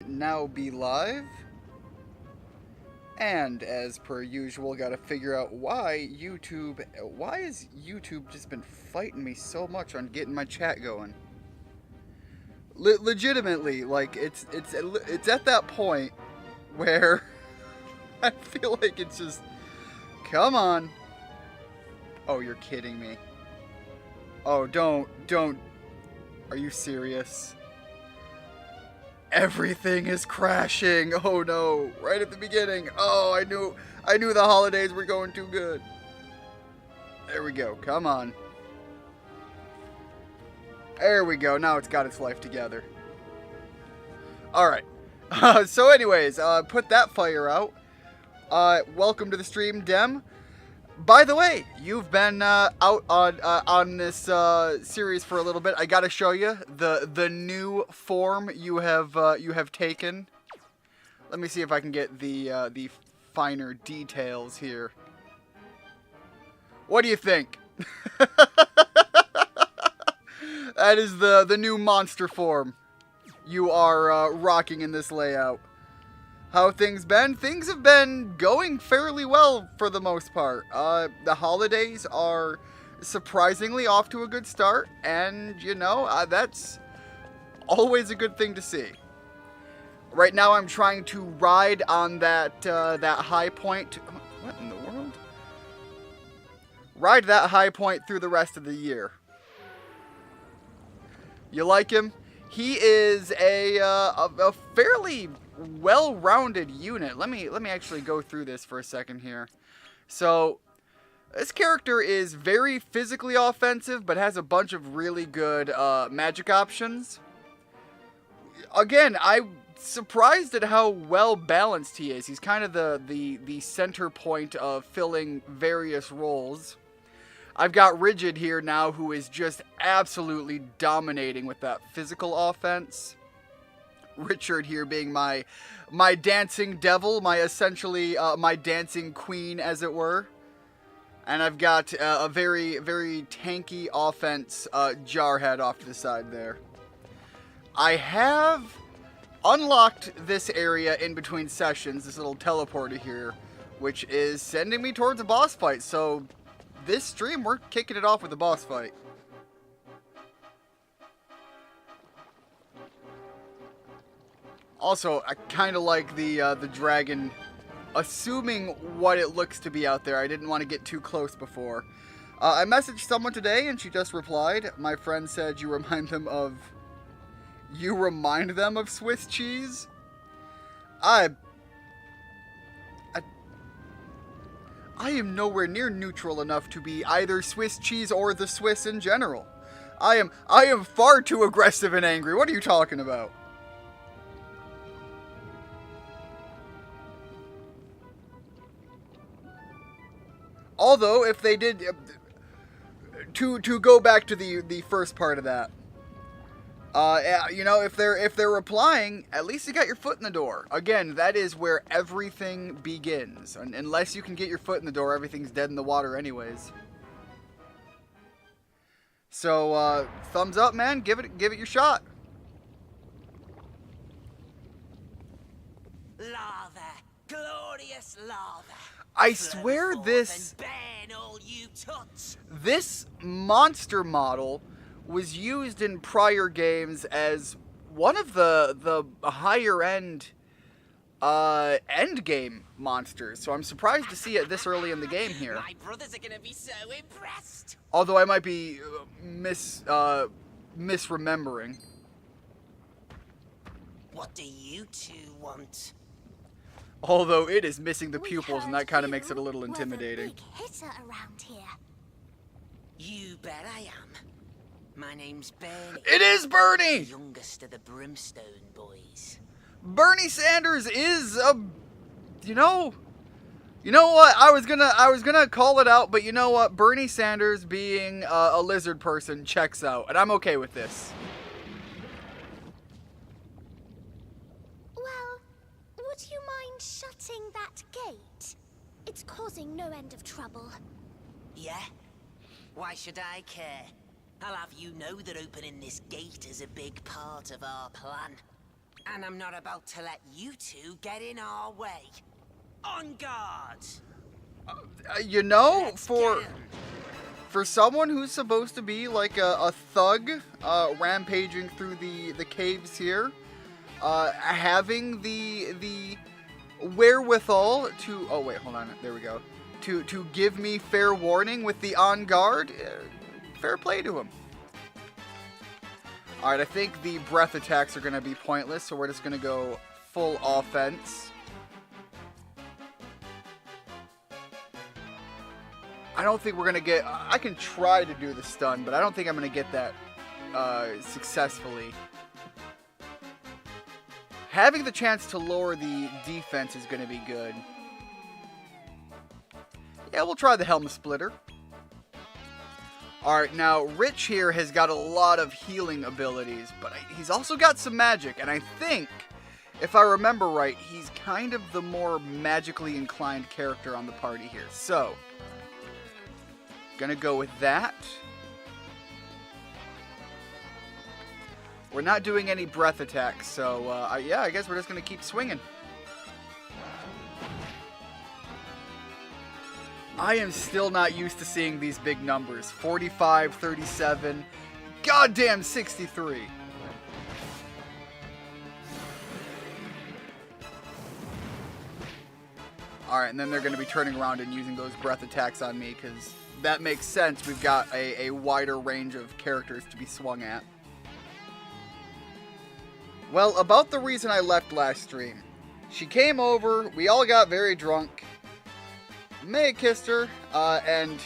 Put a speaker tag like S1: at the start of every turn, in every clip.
S1: now be live. And as per usual, gotta figure out why has YouTube just been fighting me so much on getting my chat going? Legitimately, like, it's at that point where I feel like it's just, come on. Oh, you're kidding me. Oh, don't, are you serious? Everything is crashing. Oh no, right at the beginning. Oh, I knew the holidays were going too good. There we go, come on. There we go, now it's got its life together. Alright, so anyways, put that fire out. Welcome to the stream, Dem. By the way, you've been out on this series for a little bit. I gotta show you the new form you have taken. Let me see if I can get the finer details here. What do you think? That is the new monster form you are rocking in this layout. How things been? Things have been going fairly well for the most part. The holidays are surprisingly off to a good start, and you know, that's always a good thing to see. Right now I'm trying to ride on that high point. What in the world? Ride that high point through the rest of the year. You like him? He is a fairly well-rounded unit. Let me actually go through this for a second here. So this character is very physically offensive, but has a bunch of really good magic options. Again, I'm surprised at how well balanced he is. He's kind of the center point of filling various roles. I've got Rigid here now, who is just absolutely dominating with that physical offense. Richard here being my dancing devil, my essentially my dancing queen, as it were. And I've got a very, very tanky offense Jarhead off to the side there. I have unlocked this area in between sessions, this little teleporter here, which is sending me towards a boss fight. So this stream, we're kicking it off with a boss fight. Also, I kind of like the dragon assuming what it looks to be out there. I didn't want to get too close before. I messaged someone today and she just replied. My friend said you remind them of Swiss cheese? I am nowhere near neutral enough to be either Swiss cheese or the Swiss in general. I am far too aggressive and angry. What are you talking about? Although, if they did, to go back to the first part of that, you know, if they're replying, at least you got your foot in the door. Again, that is where everything begins. And unless you can get your foot in the door, everything's dead in the water anyways. So, thumbs up, man. Give it your shot.
S2: Lava, glorious lava.
S1: I swear this monster model was used in prior games as one of the higher end end game monsters. So I'm surprised to see it this early in the game here.
S2: My brothers are gonna be so impressed.
S1: Although I might be misremembering.
S2: What do you two want?
S1: Although it is missing the pupils, and that kind of makes it a little intimidating.
S3: Big hitter around here.
S2: You bet I am. My name's Bernie.
S1: It is Bernie!
S2: The youngest of the Brimstone boys.
S1: Bernie Sanders is a, you know what? I was gonna call it out, but you know what? Bernie Sanders being a lizard person checks out, and I'm okay with this.
S3: Well, would you mind shutting that gate? It's causing no end of trouble.
S2: Yeah? Why should I care? I'll have you know that opening this gate is a big part of our plan. And I'm not about to let you two get in our way. On guard!
S1: You know,
S2: Let's
S1: for
S2: get 'em.
S1: for someone who's supposed to be like a thug, rampaging through the caves here, having the wherewithal to, oh wait, hold on, there we go, to give me fair warning with the on guard, fair play to him. Alright, I think the breath attacks are going to be pointless, so we're just going to go full offense. I don't think we're going to get, I can try to do the stun, but I don't think I'm going to get that successfully. Having the chance to lower the defense is going to be good. Yeah, we'll try the Helm Splitter. Alright, now Rich here has got a lot of healing abilities, but he's also got some magic, and I think, if I remember right, he's kind of the more magically inclined character on the party here. So, gonna go with that. We're not doing any breath attacks, so yeah, I guess we're just gonna keep swinging. I am still not used to seeing these big numbers. 45, 37, goddamn 63. Alright, and then they're going to be turning around and using those breath attacks on me, because that makes sense. We've got a wider range of characters to be swung at. Well, about the reason I left last stream. She came over, we all got very drunk. May kissed her, and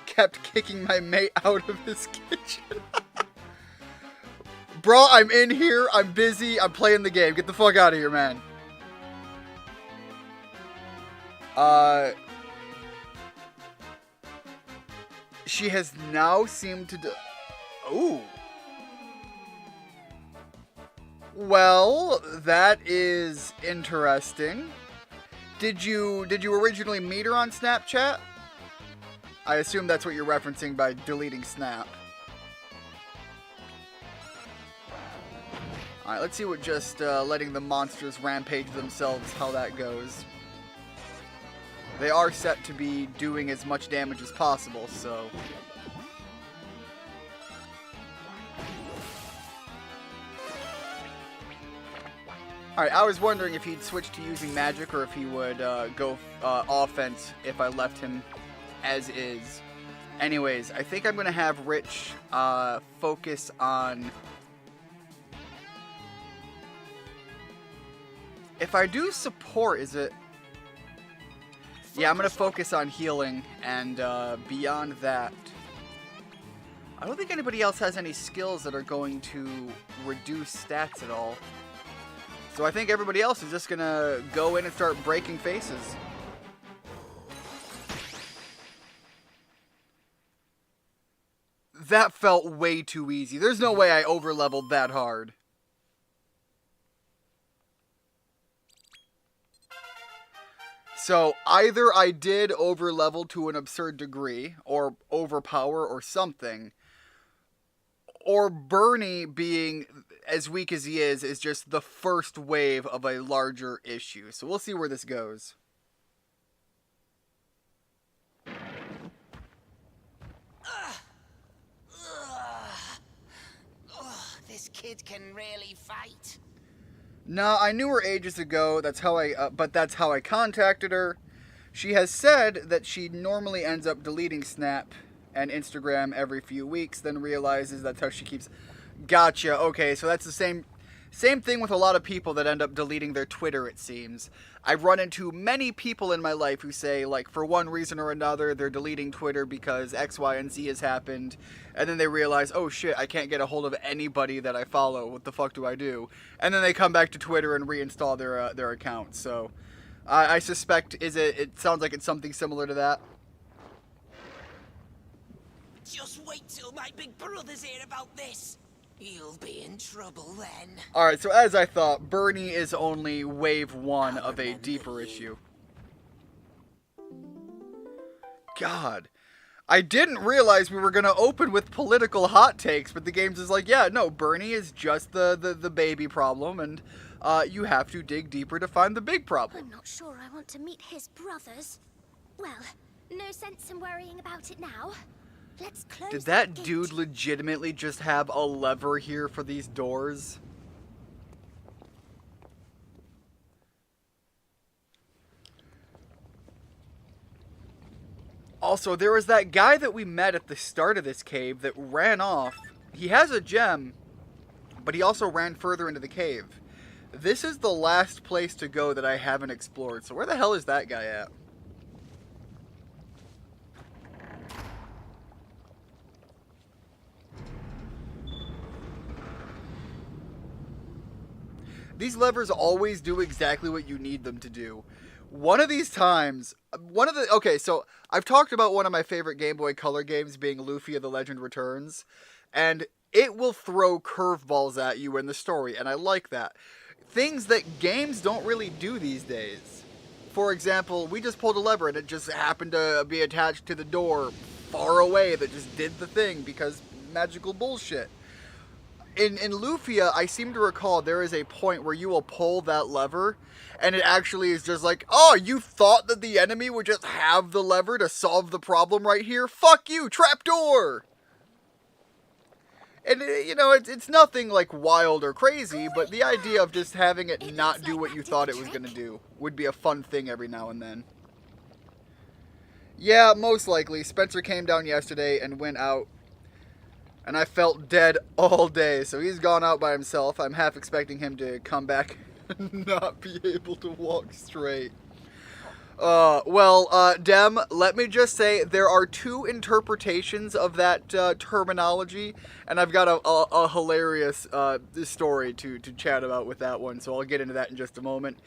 S1: kept kicking my mate out of his kitchen. Bro, I'm in here, I'm busy, I'm playing the game. Get the fuck out of here, man. She has now seemed to ooh. Well, that is interesting. Did you originally meet her on Snapchat? I assume that's what you're referencing by deleting Snap. Alright, let's see what just letting the monsters rampage themselves, how that goes. They are set to be doing as much damage as possible, so... Alright, I was wondering if he'd switch to using magic or if he would go offense if I left him as is. Anyways, I think I'm going to have Rich focus on... If I do support, is it... Yeah, I'm going to focus on healing, and beyond that... I don't think anybody else has any skills that are going to reduce stats at all. So I think everybody else is just going to go in and start breaking faces. That felt way too easy. There's no way I overleveled that hard. So either I did overlevel to an absurd degree, or overpower or something, or Bernie, being as weak as he is just the first wave of a larger issue. So we'll see where this goes.
S2: This kid can really fight.
S1: No, I knew her ages ago. That's how but that's how I contacted her. She has said that she normally ends up deleting Snap and Instagram every few weeks, then realizes that's how she keeps... Gotcha, okay, so that's the same thing with a lot of people that end up deleting their Twitter, it seems. I've run into many people in my life who say, like, for one reason or another, they're deleting Twitter because X, Y, and Z has happened, and then they realize, oh shit, I can't get a hold of anybody that I follow, what the fuck do I do? And then they come back to Twitter and reinstall their account, so... I suspect, it sounds like it's something similar to that.
S2: Just wait till my big brother's hear about this. You'll be in trouble then.
S1: Alright, so as I thought, Bernie is only wave 1 of a deeper issue. God. I didn't realize we were going to open with political hot takes, but the game's just like, yeah, no, Bernie is just the baby problem, and you have to dig deeper to find the big problem.
S3: I'm not sure I want to meet his brothers. Well, no sense in worrying about it now. Let's close
S1: Did
S3: the
S1: that
S3: gate.
S1: dude legitimately just have a lever here for these doors? Also, there was that guy that we met at the start of this cave that ran off. He has a gem, but he also ran further into the cave. This is the last place to go that I haven't explored, so where the hell is that guy at? These levers always do exactly what you need them to do. One of these times, okay, so I've talked about one of my favorite Game Boy Color games being Lufia the Legend Returns, and it will throw curveballs at you in the story, and I like that. Things that games don't really do these days. For example, we just pulled a lever and it just happened to be attached to the door far away that just did the thing because magical bullshit. In Lufia, I seem to recall there is a point where you will pull that lever, and it actually is just like, oh, you thought that the enemy would just have the lever to solve the problem right here? Fuck you, trapdoor! And, you know, it's nothing, like, wild or crazy, but the idea of just having it not do what you thought it was going to do would be a fun thing every now and then. Yeah, most likely. Spencer came down yesterday and went out. And I felt dead all day, so he's gone out by himself. I'm half expecting him to come back and not be able to walk straight. Dem, let me just say, there are two interpretations of that terminology, and I've got a hilarious story to chat about with that one, so I'll get into that in just a moment.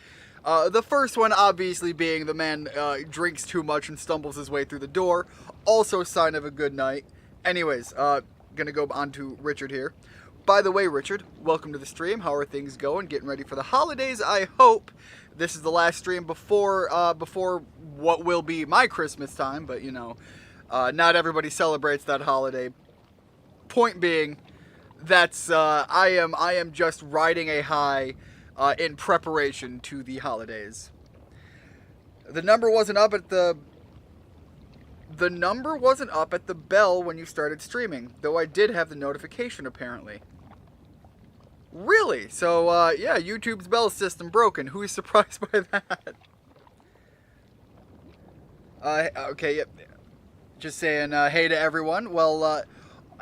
S1: The first one, obviously, being the man drinks too much and stumbles his way through the door. Also sign of a good night. Anyways, gonna go on to Richard here. By the way, Richard, welcome to the stream. How are things going? Getting ready for the holidays, I hope. This is the last stream before what will be my Christmas time, but you know, not everybody celebrates that holiday. Point being, that's I am just riding a high in preparation to the holidays. The number wasn't up at the bell when you started streaming, though I did have the notification apparently. Really? So, yeah, YouTube's bell system broken. Who's surprised by that? Okay, yep. Just saying, hey to everyone. Well,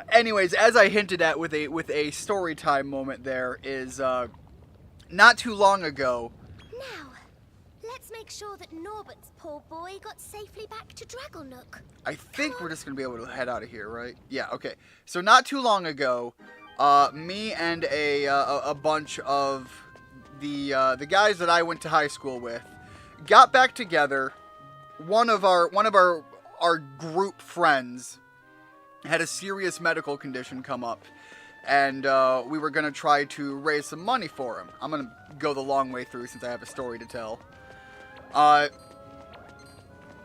S1: anyways, as I hinted at with a story time moment there is, not too long ago.
S3: Now, let's make sure that Norbert's poor boy got safely back to Dragonnook.
S1: I think we're just gonna be able to head out of here, right? Yeah, okay. So not too long ago, me and a bunch of the guys that I went to high school with got back together. One of our group friends had a serious medical condition come up, and we were gonna try to raise some money for him. I'm gonna go the long way through since I have a story to tell.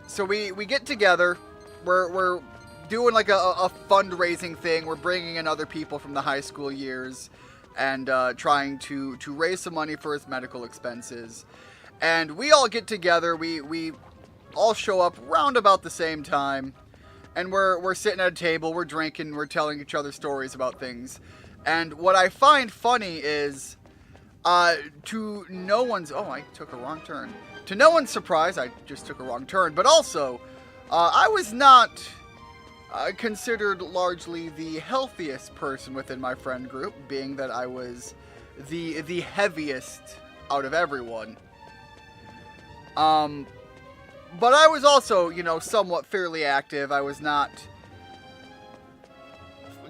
S1: So we get together. We're doing like a fundraising thing. We're bringing in other people from the high school years and trying to raise some money for his medical expenses. And we all get together. We all show up round about the same time. And we're sitting at a table. We're drinking. We're telling each other stories about things. And what I find funny is, to no one's... Oh, I took a wrong turn. To no one's surprise, I just took a wrong turn. But also, I was not... considered largely the healthiest person within my friend group, being that I was the heaviest out of everyone. But I was also, you know, somewhat fairly active. I was not...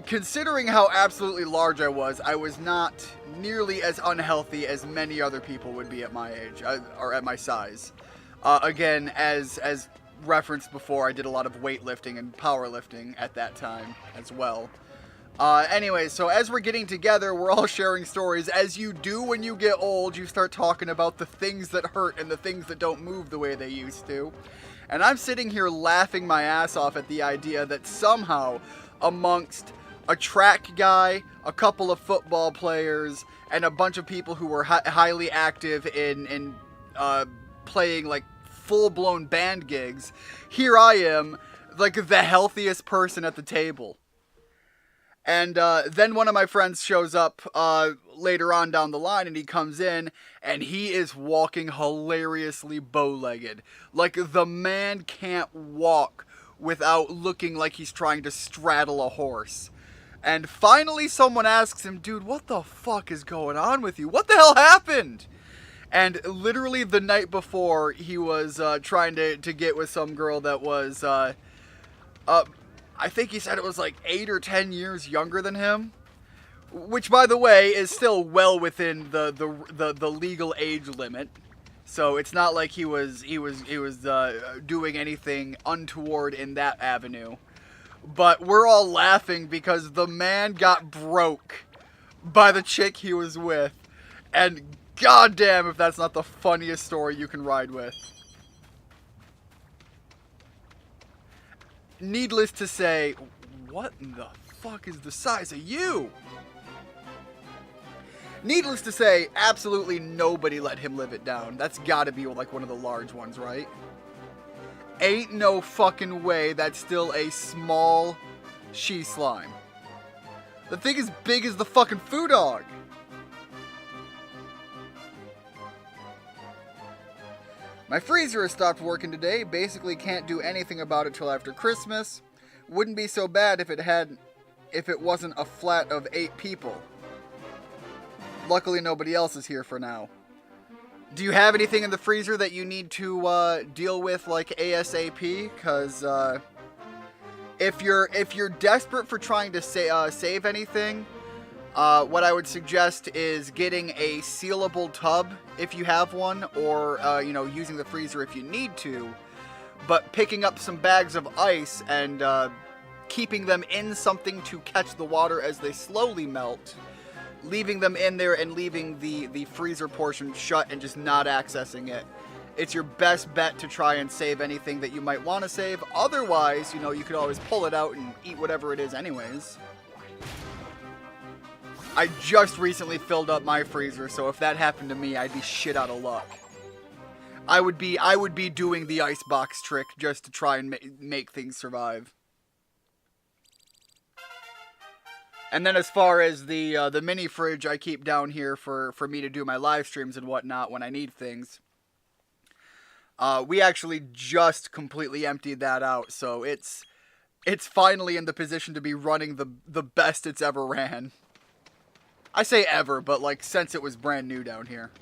S1: Considering how absolutely large I was not nearly as unhealthy as many other people would be at my age, or at my size. Again, as referenced before, I did a lot of weightlifting and powerlifting at that time as well. Anyway, so as we're getting together, we're all sharing stories. As you do when you get old, you start talking about the things that hurt and the things that don't move the way they used to. And I'm sitting here laughing my ass off at the idea that somehow, amongst a track guy, a couple of football players, and a bunch of people who were highly active in playing like full-blown band gigs, here I am, like the healthiest person at the table. And then one of my friends shows up later on down the line, and he comes in, and he is walking hilariously bow-legged. Like, the man can't walk without looking like he's trying to straddle a horse. And finally someone asks him, dude, what the fuck is going on with you? What the hell happened? And literally the night before, he was trying to get with some girl that was... I think he said it was like 8 or 10 years younger than him, which, by the way, is still well within the legal age limit. So it's not like he was doing anything untoward in that avenue. But we're all laughing because the man got broke by the chick he was with, and goddamn if that's not the funniest story you can ride with. Needless to say, what in the fuck is the size of you? Needless to say, absolutely nobody let him live it down. That's gotta be like one of the large ones, right? Ain't no fucking way that's still a small she slime. The thing is big as the fucking foo dog. My freezer has stopped working today. Basically can't do anything about it till after Christmas. Wouldn't be so bad if it wasn't a flat of 8 people. Luckily nobody else is here for now. Do you have anything in the freezer that you need to deal with like ASAP? Because if you're desperate for trying to save anything, what I would suggest is getting a sealable tub if you have one, or using the freezer if you need to, but picking up some bags of ice and keeping them in something to catch the water as they slowly melt, leaving them in there and leaving the freezer portion shut and just not accessing it. It's your best bet to try and save anything that you might want to save. Otherwise, you could always pull it out and eat whatever it is anyways. I just recently filled up my freezer, so if that happened to me, I'd be shit out of luck. I would be doing the icebox trick just to try and make things survive. And then as far as the mini fridge I keep down here for me to do my live streams and whatnot when I need things, we actually just completely emptied that out, so it's finally in the position to be running the best it's ever ran. I say ever, but like since it was brand new down here.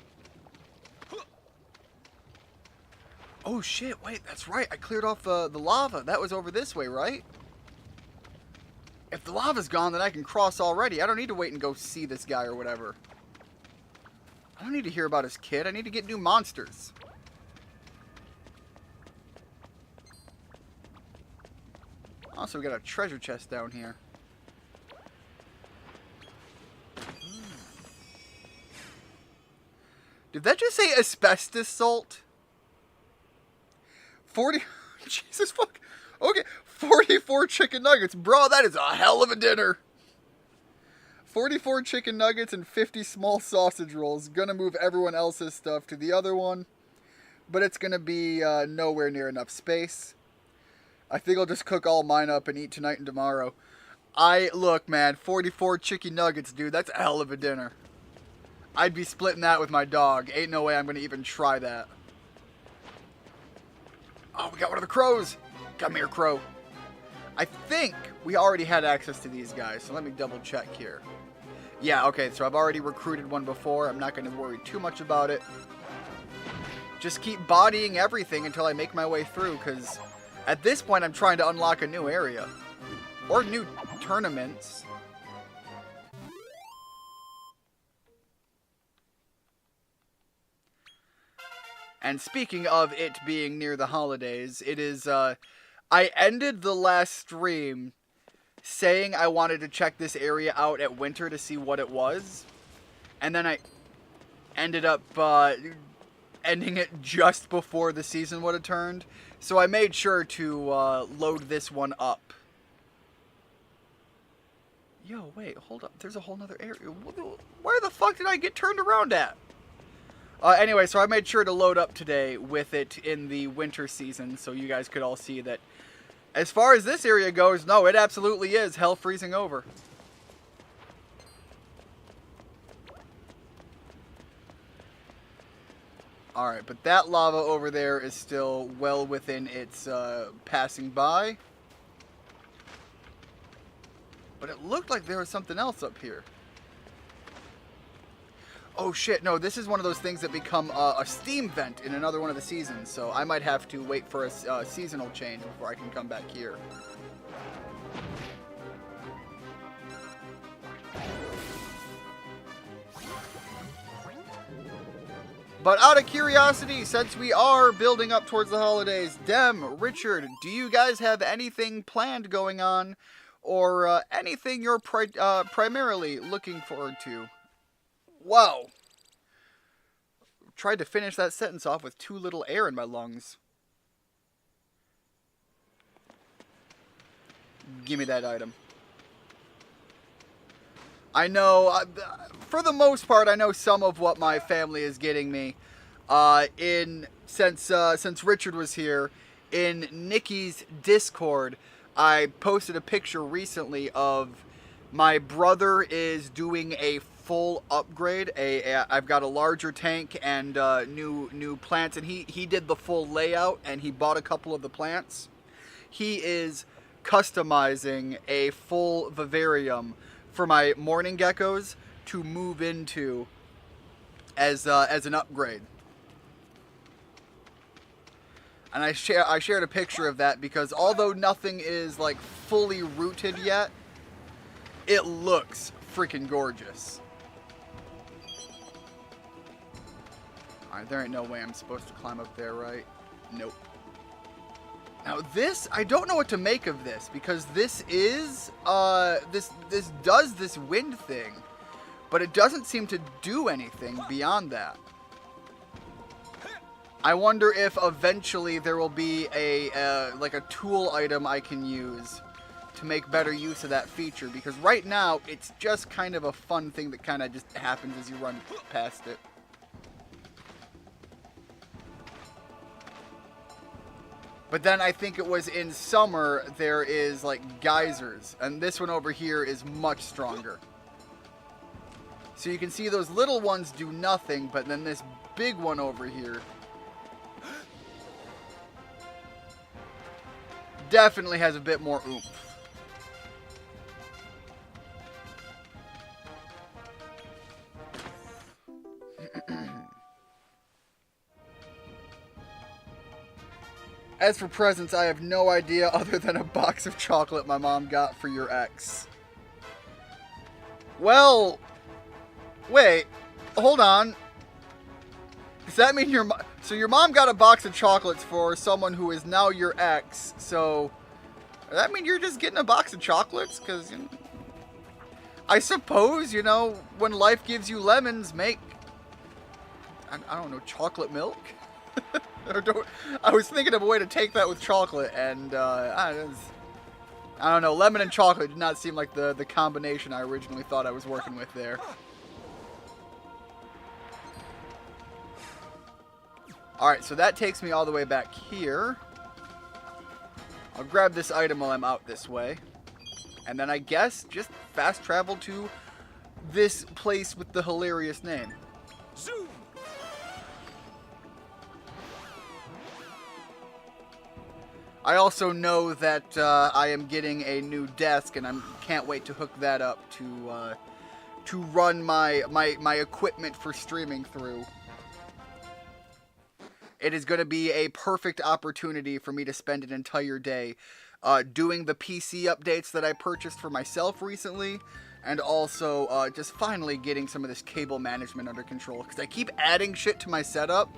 S1: Oh shit, wait, that's right. I cleared off the lava. That was over this way, right? If the lava's gone, then I can cross already. I don't need to wait and go see this guy or whatever. I don't need to hear about his kid. I need to get new monsters. Also, we got a treasure chest down here. Did that just say asbestos salt? 40... Jesus fuck. Okay, 44 chicken nuggets. Bro, that is a hell of a dinner. 44 chicken nuggets and 50 small sausage rolls. Gonna move everyone else's stuff to the other one. But it's gonna be nowhere near enough space. I think I'll just cook all mine up and eat tonight and tomorrow. Look, man, 44 chicken nuggets, dude. That's a hell of a dinner. I'd be splitting that with my dog. Ain't no way I'm gonna even try that. Oh, we got one of the crows. Come here, crow. I think we already had access to these guys, so let me double check here. Yeah, okay, so I've already recruited one before. I'm not gonna worry too much about it. Just keep bodying everything until I make my way through, because at this point I'm trying to unlock a new area. Or new tournaments. And speaking of it being near the holidays, it is, I ended the last stream saying I wanted to check this area out at winter to see what it was. And then I ended up ending it just before the season would have turned. So I made sure to load this one up. Yo, wait, hold up. There's a whole nother area. Where the fuck did I get turned around at? Anyway, so I made sure to load up today with it in the winter season so you guys could all see that as far as this area goes, no, it absolutely is hell freezing over. Alright, but that lava over there is still well within its passing by. But it looked like there was something else up here. Oh shit, no, this is one of those things that become a steam vent in another one of the seasons, so I might have to wait for a seasonal change before I can come back here. But out of curiosity, since we are building up towards the holidays, Dem, Richard, do you guys have anything planned going on? Or anything you're primarily looking forward to? Wow. Tried to finish that sentence off with too little air in my lungs. Give me that item. I know, for the most part, I know some of what my family is getting me. Since Richard was here, in Nikki's Discord, I posted a picture recently of my brother is doing a full upgrade. I've got a larger tank and new plants, and he did the full layout, and he bought a couple of the plants. He is customizing a full vivarium for my morning geckos to move into as an upgrade. And I shared a picture of that because although nothing is like fully rooted yet, it looks freaking gorgeous. Alright, there ain't no way I'm supposed to climb up there, right? Nope. Now this, I don't know what to make of this because this is, this does this wind thing, but it doesn't seem to do anything beyond that. I wonder if eventually there will be like a tool item I can use to make better use of that feature, because right now it's just kind of a fun thing that kind of just happens as you run past it. But then I think it was in summer there is like geysers, and this one over here is much stronger. So you can see those little ones do nothing, but then this big one over here definitely has a bit more oomph. As for presents, I have no idea other than a box of chocolate my mom got for your ex. Well, wait, hold on. Does that mean so your mom got a box of chocolates for someone who is now your ex, so does that mean you're just getting a box of chocolates? Because, you know, I suppose, you know, when life gives you lemons, make, I don't know, chocolate milk? I was thinking of a way to take that with chocolate, and I don't know, lemon and chocolate did not seem like the combination I originally thought I was working with there. Alright, so that takes me all the way back here. I'll grab this item while I'm out this way. And then I guess just fast travel to this place with the hilarious name. Zoom! I also know that I am getting a new desk, and I can't wait to hook that up to run my equipment for streaming through. It is going to be a perfect opportunity for me to spend an entire day doing the PC updates that I purchased for myself recently, and also just finally getting some of this cable management under control, because I keep adding shit to my setup,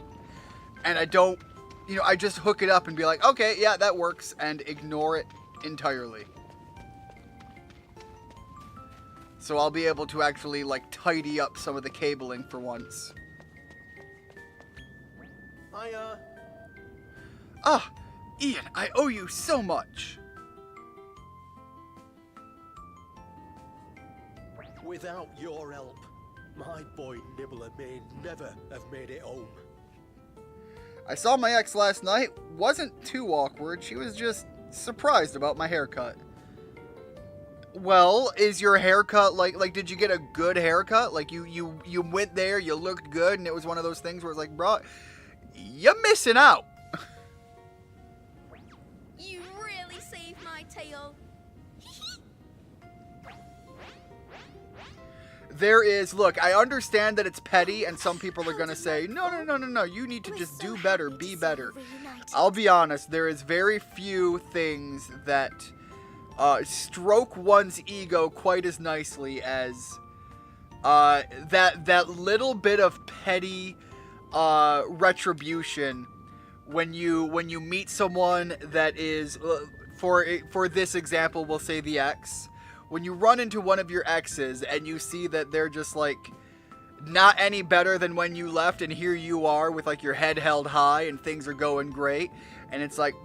S1: and I don't, you know, I just hook it up and be like, okay, yeah, that works, and ignore it entirely. So I'll be able to actually, like, tidy up some of the cabling for once. Ah, Ian, I owe you so much.
S4: Without your help, my boy Nibbler may never have made it home.
S1: I saw my ex last night. Wasn't too awkward. She was just surprised about my haircut. Well, is your haircut like did you get a good haircut? Like you went there, you looked good, and it was one of those things where it's like, bro, you're missing out.
S3: You really saved my tail.
S1: There is, look, I understand that it's petty, and some people are going to say, no, you need to just do better, be better. I'll be honest, there is very few things that stroke one's ego quite as nicely as that little bit of petty retribution when you meet someone that is, for this example, we'll say the ex. When you run into one of your exes and you see that they're just like not any better than when you left, and here you are with like your head held high and things are going great, and it's like,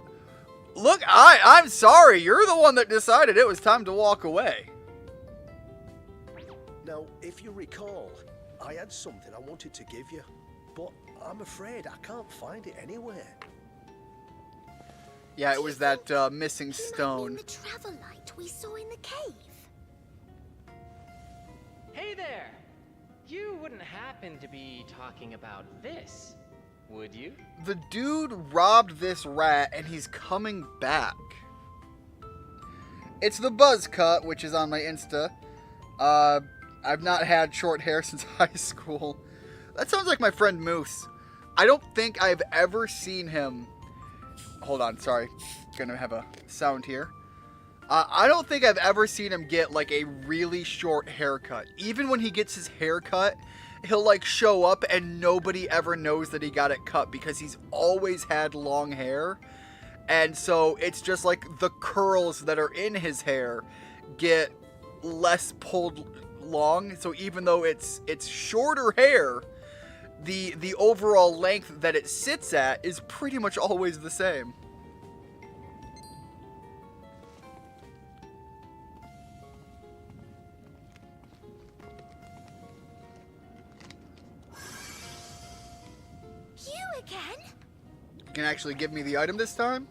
S1: look, I'm sorry, you're the one that decided it was time to walk away.
S4: Now, if you recall, I had something I wanted to give you, but I'm afraid I can't find it anywhere.
S1: Yeah, it was that missing stone.
S3: The travel light we saw in the cave.
S5: Hey there! You wouldn't happen to be talking about this, would you?
S1: The dude robbed this rat and he's coming back. It's the buzz cut, which is on my Insta. I've not had short hair since high school. That sounds like my friend Moose. I don't think I've ever seen him. Hold on, sorry. Gonna have a sound here. I don't think I've ever seen him get like a really short haircut. Even when he gets his haircut, he'll like show up and nobody ever knows that he got it cut because he's always had long hair. And so it's just like the curls that are in his hair get less pulled long. So even though it's shorter hair, the overall length that it sits at is pretty much always the same.
S3: You again?
S1: You can actually give me the item this time?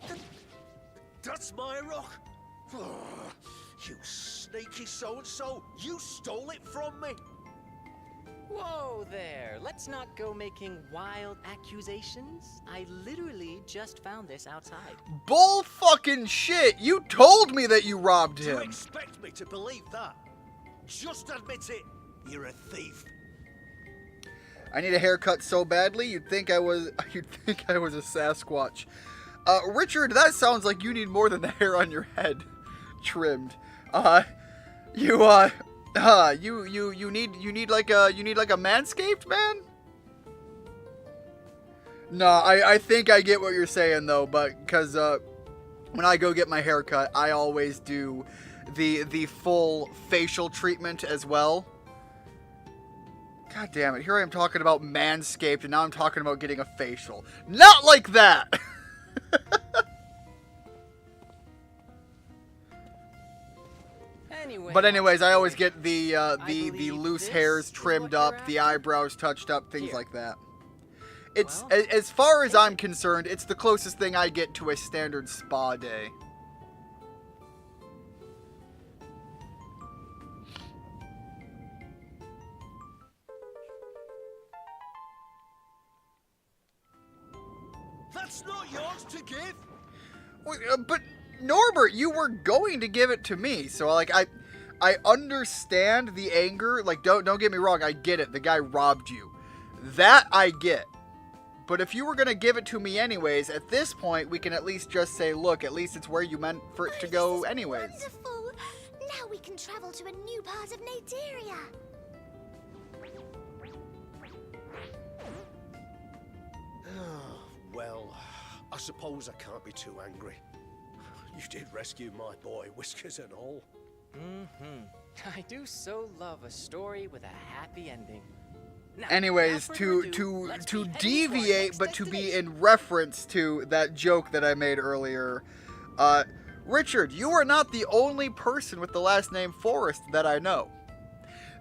S4: That's my rock. You sneaky so-and-so, you stole it from me.
S5: Whoa there, let's not go making wild accusations. I literally just found this outside.
S1: Bull fucking shit! You told me that you robbed
S4: Do you
S1: him!
S4: expect me to believe that? Just admit it. You're a thief.
S1: I need a haircut so badly, you'd think I was a Sasquatch. Richard, that sounds like you need more than the hair on your head trimmed. You need like a Manscaped, man? No, I think I get what you're saying though, but cuz when I go get my haircut, I always do the full facial treatment as well. God damn it, here I am talking about Manscaped and now I'm talking about getting a facial. Not like that.
S5: Anyway,
S1: But anyways, I always get the
S5: believe
S1: loose
S5: this
S1: hairs
S5: is
S1: trimmed
S5: what you're
S1: up, the
S5: after?
S1: eyebrows touched up, things
S5: Here.
S1: like that. It's
S5: Well,
S1: as far as I'm concerned, it's the closest thing I get to a standard spa day.
S4: That's not yours to give.
S1: Wait, but Norbert, you were going to give it to me, so like I understand the anger. Like don't get me wrong, I get it. The guy robbed you. That I get. But if you were gonna give it to me anyways, at this point we can at least just say, look, at least it's where you meant for it to go anyways.
S3: Wonderful. Now we can travel to a new part of Naderia.
S4: Well, I suppose I can't be too angry. You did rescue my boy, whiskers and all.
S5: I do so love a story with a happy ending. Now,
S1: Anyways,
S5: without further
S1: to
S5: ado, let's
S1: to
S5: be heading for our
S1: deviate,
S5: next
S1: but to be
S5: destination.
S1: in reference to that joke that I made earlier, Richard, you are not the only person with the last name Forrest that I know.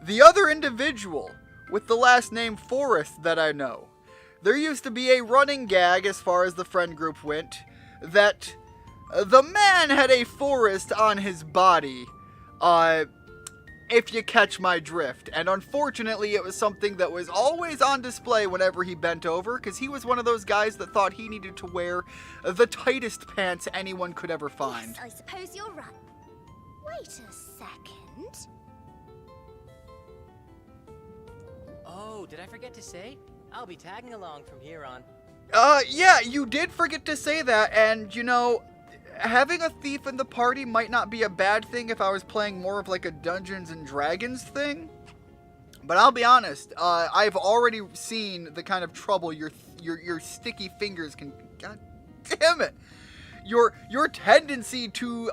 S1: The other individual with the last name Forrest that I know, there used to be a running gag as far as the friend group went, that the man had a forest on his body, if you catch my drift. And unfortunately, it was something that was always on display whenever he bent over, because he was one of those guys that thought he needed to wear the tightest pants anyone could ever find.
S3: Yes, I suppose you're right. Wait a second.
S5: Oh, did I forget to say? I'll be tagging along from here on.
S1: Yeah, you did forget to say that, and you know, having a thief in the party might not be a bad thing if I was playing more of like a Dungeons and Dragons thing. But I'll be honest, I've already seen the kind of trouble your sticky fingers can. God damn it! Your tendency to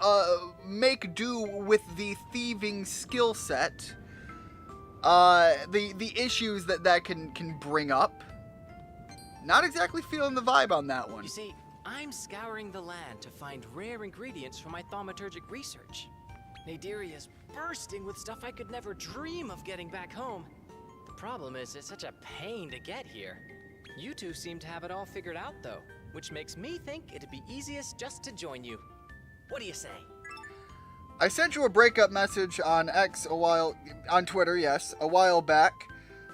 S1: make do with the thieving skill set. The issues that can bring up. Not exactly feeling the vibe on that one.
S5: You see, I'm scouring the land to find rare ingredients for my thaumaturgic research. Naderia is bursting with stuff I could never dream of getting back home. The problem is, it's such a pain to get here. You two seem to have it all figured out, though, which makes me think it'd be easiest just to join you. What do you say?
S1: I sent you a breakup message on on Twitter, yes, a while back.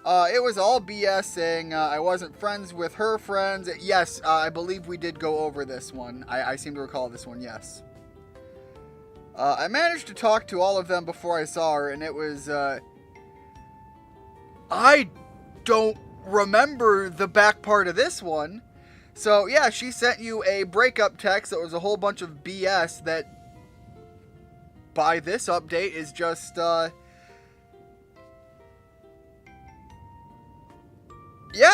S1: It was all BS saying I wasn't friends with her friends. Yes, I believe we did go over this one. I seem to recall this one, yes. I managed to talk to all of them before I saw her, and it was, I don't remember the back part of this one. So, yeah, she sent you a breakup text that was a whole bunch of BS that, by this update, is just, yeah,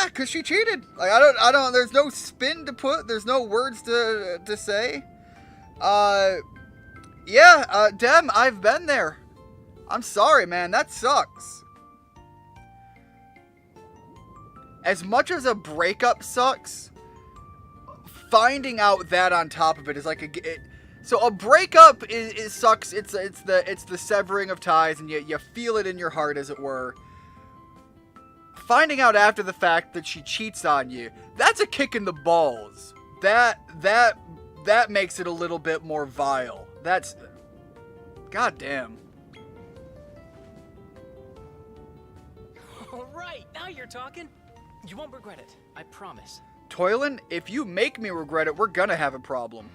S1: because she cheated. Like, I don't, there's no spin to put, there's no words to say. Yeah, Dem, I've been there. I'm sorry, man, that sucks. As much as a breakup sucks, finding out that on top of it is like so a breakup is sucks. It's the severing of ties, and you feel it in your heart, as it were. Finding out after the fact that she cheats on you, that's a kick in the balls. That makes it a little bit more vile. That's, goddamn.
S5: All right, now you're talking. You won't regret it, I promise.
S1: Toylan, if you make me regret it, we're gonna have a problem.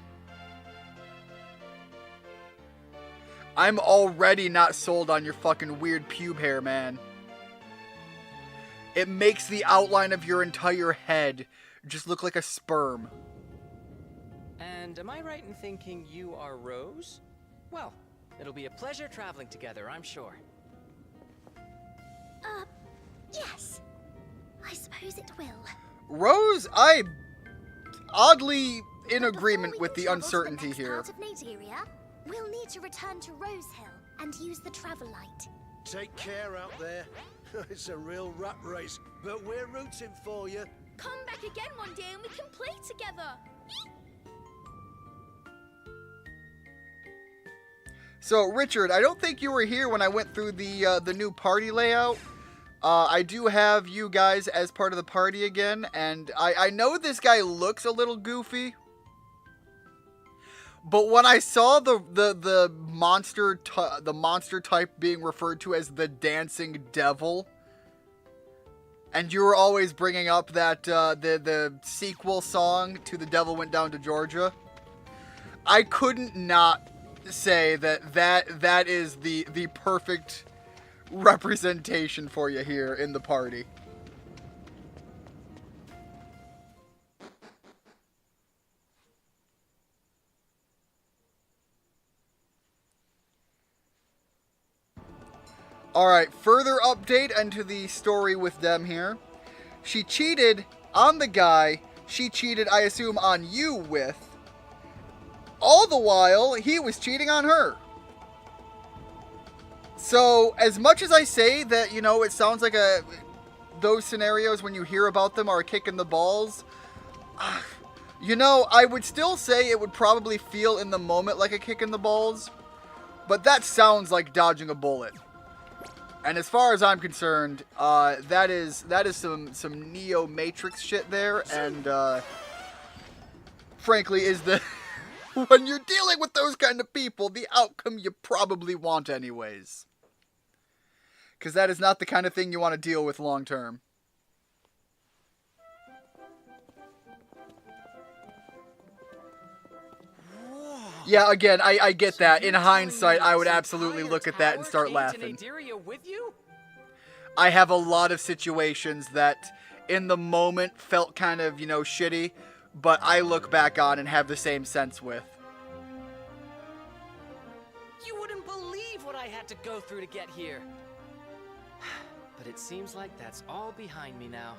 S1: I'm already not sold on your fucking weird pube hair, man. It makes the outline of your entire head just look like a sperm.
S5: And am I right in thinking you are Rose? Well, it'll be a pleasure traveling together, I'm sure.
S3: Yes. I suppose it will.
S1: Rose, I oddly in
S3: But
S1: agreement
S3: before we
S1: with
S3: can
S1: the
S3: travel to
S1: uncertainty
S3: next
S1: here.
S3: part of Naderia, we'll need to return to Rose Hill and use the travel light.
S4: Take care out there. It's a real rat race, but we're rooting for you.
S3: Come back again one day and we can play together.
S1: So, Richard, I don't think you were here when I went through the new party layout. I do have you guys as part of the party again, and I know this guy looks a little goofy. But when I saw the monster type being referred to as the Dancing Devil, and you were always bringing up that the sequel song to The Devil Went Down to Georgia, I couldn't not say that is the perfect representation for you here in the party. Alright, further update into the story with them here. She cheated on the guy she cheated, I assume, on you with. All the while, he was cheating on her. So, as much as I say that, you know, it sounds like those scenarios when you hear about them are a kick in the balls, you know, I would still say it would probably feel in the moment like a kick in the balls, but that sounds like dodging a bullet. And as far as I'm concerned, that is some Neo Matrix shit there, and frankly is the when you're dealing with those kind of people, the outcome you probably want anyways. Because that is not the kind of thing you want to deal with long term. Yeah, again, I get that. In hindsight, I would absolutely look at that and start laughing.
S5: With you?
S1: I have a lot of situations that in the moment felt kind of, you know, shitty, but I look back on and have the same sense with.
S5: You wouldn't believe what I had to go through to get here. But it seems like that's all behind me now.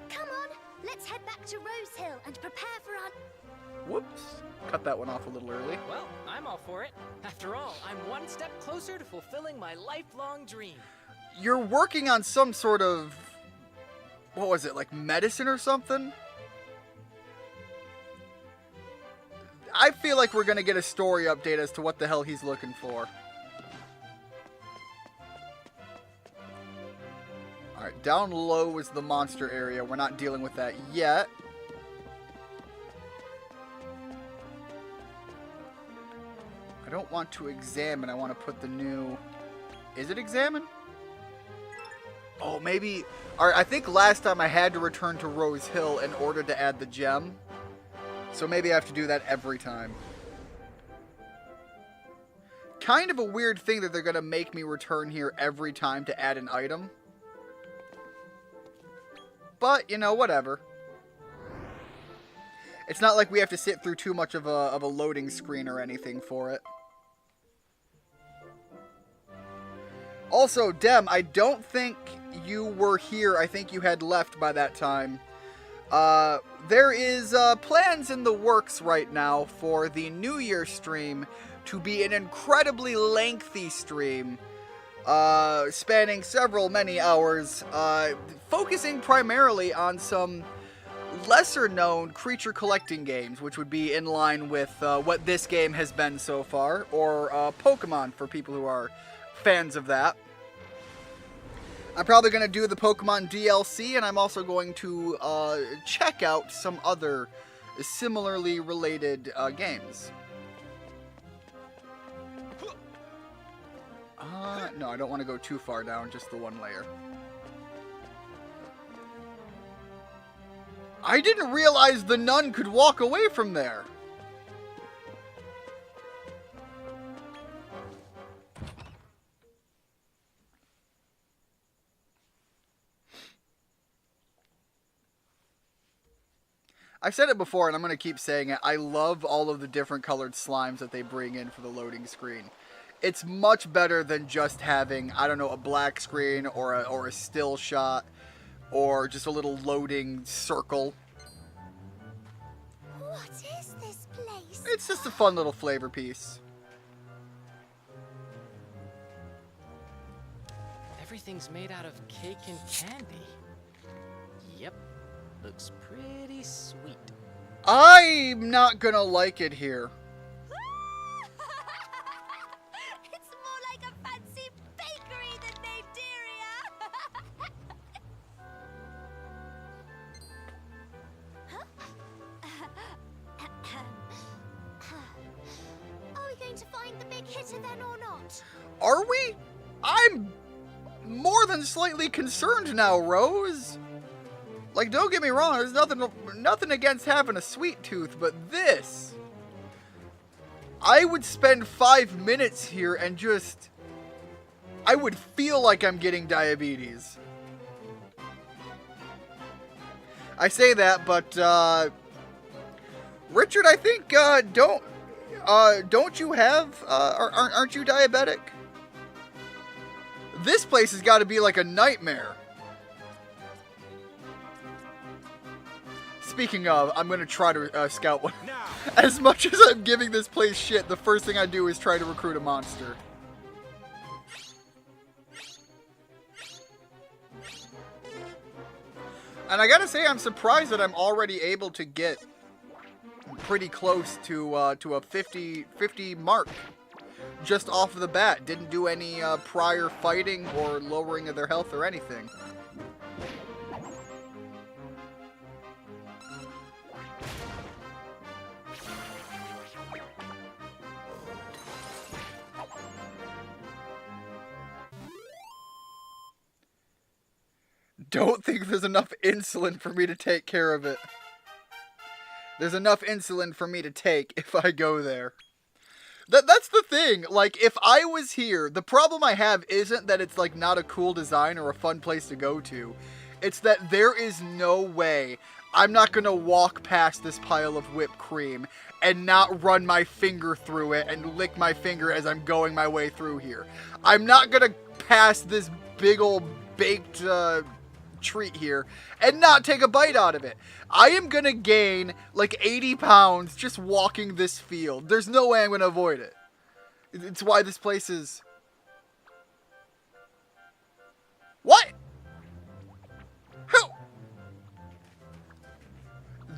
S3: Come on, let's head back to Rose Hill and prepare for our...
S1: Whoops. Cut that one off a little early.
S5: Well, I'm all for it. After all, I'm one step closer to fulfilling my lifelong dream.
S1: You're working on some sort of... What was it, like medicine or something? I feel like we're going to get a story update as to what the hell he's looking for. Alright, down low is the monster area. We're not dealing with that yet. I don't want to examine. I want to put the new... Is it examine? Oh, maybe... Alright, I think last time I had to return to Rose Hill in order to add the gem. So maybe I have to do that every time. Kind of a weird thing that they're going to make me return here every time to add an item. But, you know, whatever. It's not like we have to sit through too much of a loading screen or anything for it. Also, Dem, I don't think you were here. I think you had left by that time. There is plans in the works right now for the New Year stream to be an incredibly lengthy stream, spanning many hours, focusing primarily on some lesser-known creature collecting games, which would be in line with what this game has been so far, or Pokemon for people who are fans of that. I'm probably going to do the Pokemon DLC, and I'm also going to check out some other similarly related games. No, I don't want to go too far down, just the one layer. I didn't realize the nun could walk away from there. I've said it before, and I'm going to keep saying it. I love all of the different colored slimes that they bring in for the loading screen. It's much better than just having, I don't know, a black screen or a still shot or just a little loading circle.
S3: What is this place?
S1: It's just a fun little flavor piece.
S5: Everything's made out of cake and candy. Yep. Looks pretty sweet.
S1: I'm not gonna like it here.
S3: It's more like a fancy bakery than Naderia. Are we going to find the big hitter then or not?
S1: Are we? I'm more than slightly concerned now, Rose. Like, don't get me wrong, there's nothing against having a sweet tooth, but this... I would spend 5 minutes here and just... I would feel like I'm getting diabetes. I say that, but, Richard, I think, don't you have, aren't you diabetic? This place has got to be like a nightmare. Speaking of, I'm going to try to scout one. As much as I'm giving this place shit, the first thing I do is try to recruit a monster. And I gotta say, I'm surprised that I'm already able to get pretty close to a 50 mark just off of the bat. Didn't do any prior fighting or lowering of their health or anything. Don't think there's enough insulin for me to take care of it. There's enough insulin for me to take if I go there. That's the thing. Like, if I was here, the problem I have isn't that it's, like, not a cool design or a fun place to go to. It's that there is no way I'm not going to walk past this pile of whipped cream and not run my finger through it and lick my finger as I'm going my way through here. I'm not going to pass this big old baked treat here and not take a bite out of it. I am gonna gain like 80 pounds just walking this field. There's no way I'm gonna avoid it. It's why this place is... What? Who?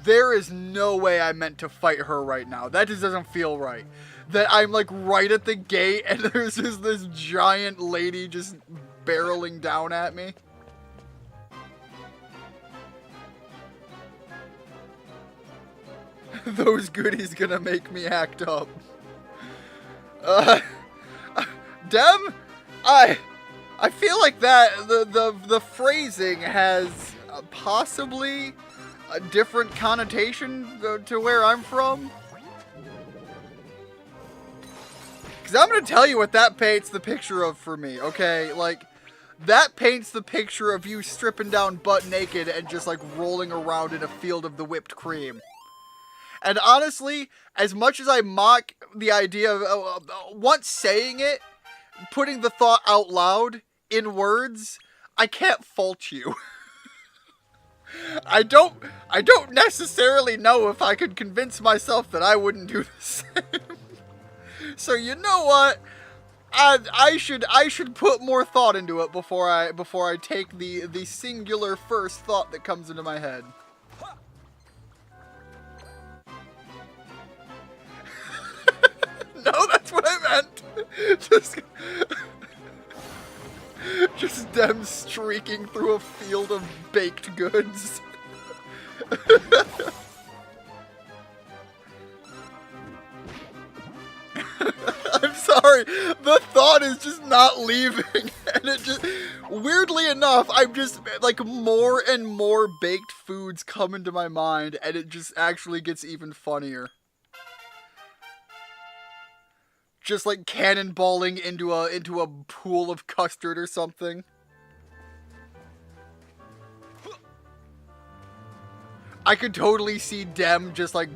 S1: There is no way I meant to fight her right now. That just doesn't feel right. That I'm like right at the gate and there's just this giant lady just barreling down at me. Those goodies gonna make me act up. Dem, I feel like that the phrasing has possibly a different connotation to where I'm from. Because I'm gonna tell you what that paints the picture of for me. Okay, like that paints the picture of you stripping down butt naked and just like rolling around in a field of the whipped cream. And honestly, as much as I mock the idea of once saying it, putting the thought out loud in words, I can't fault you. I don't necessarily know if I could convince myself that I wouldn't do the same. So you know what? I should put more thought into it before I take the singular first thought that comes into my head. No, that's what I meant. Just them streaking through a field of baked goods. I'm sorry, the thought is just not leaving, and it just, weirdly enough, I'm just, like, more and more baked foods come into my mind, and it just actually gets even funnier. Just like cannonballing into a pool of custard or something. I could totally see Dem just like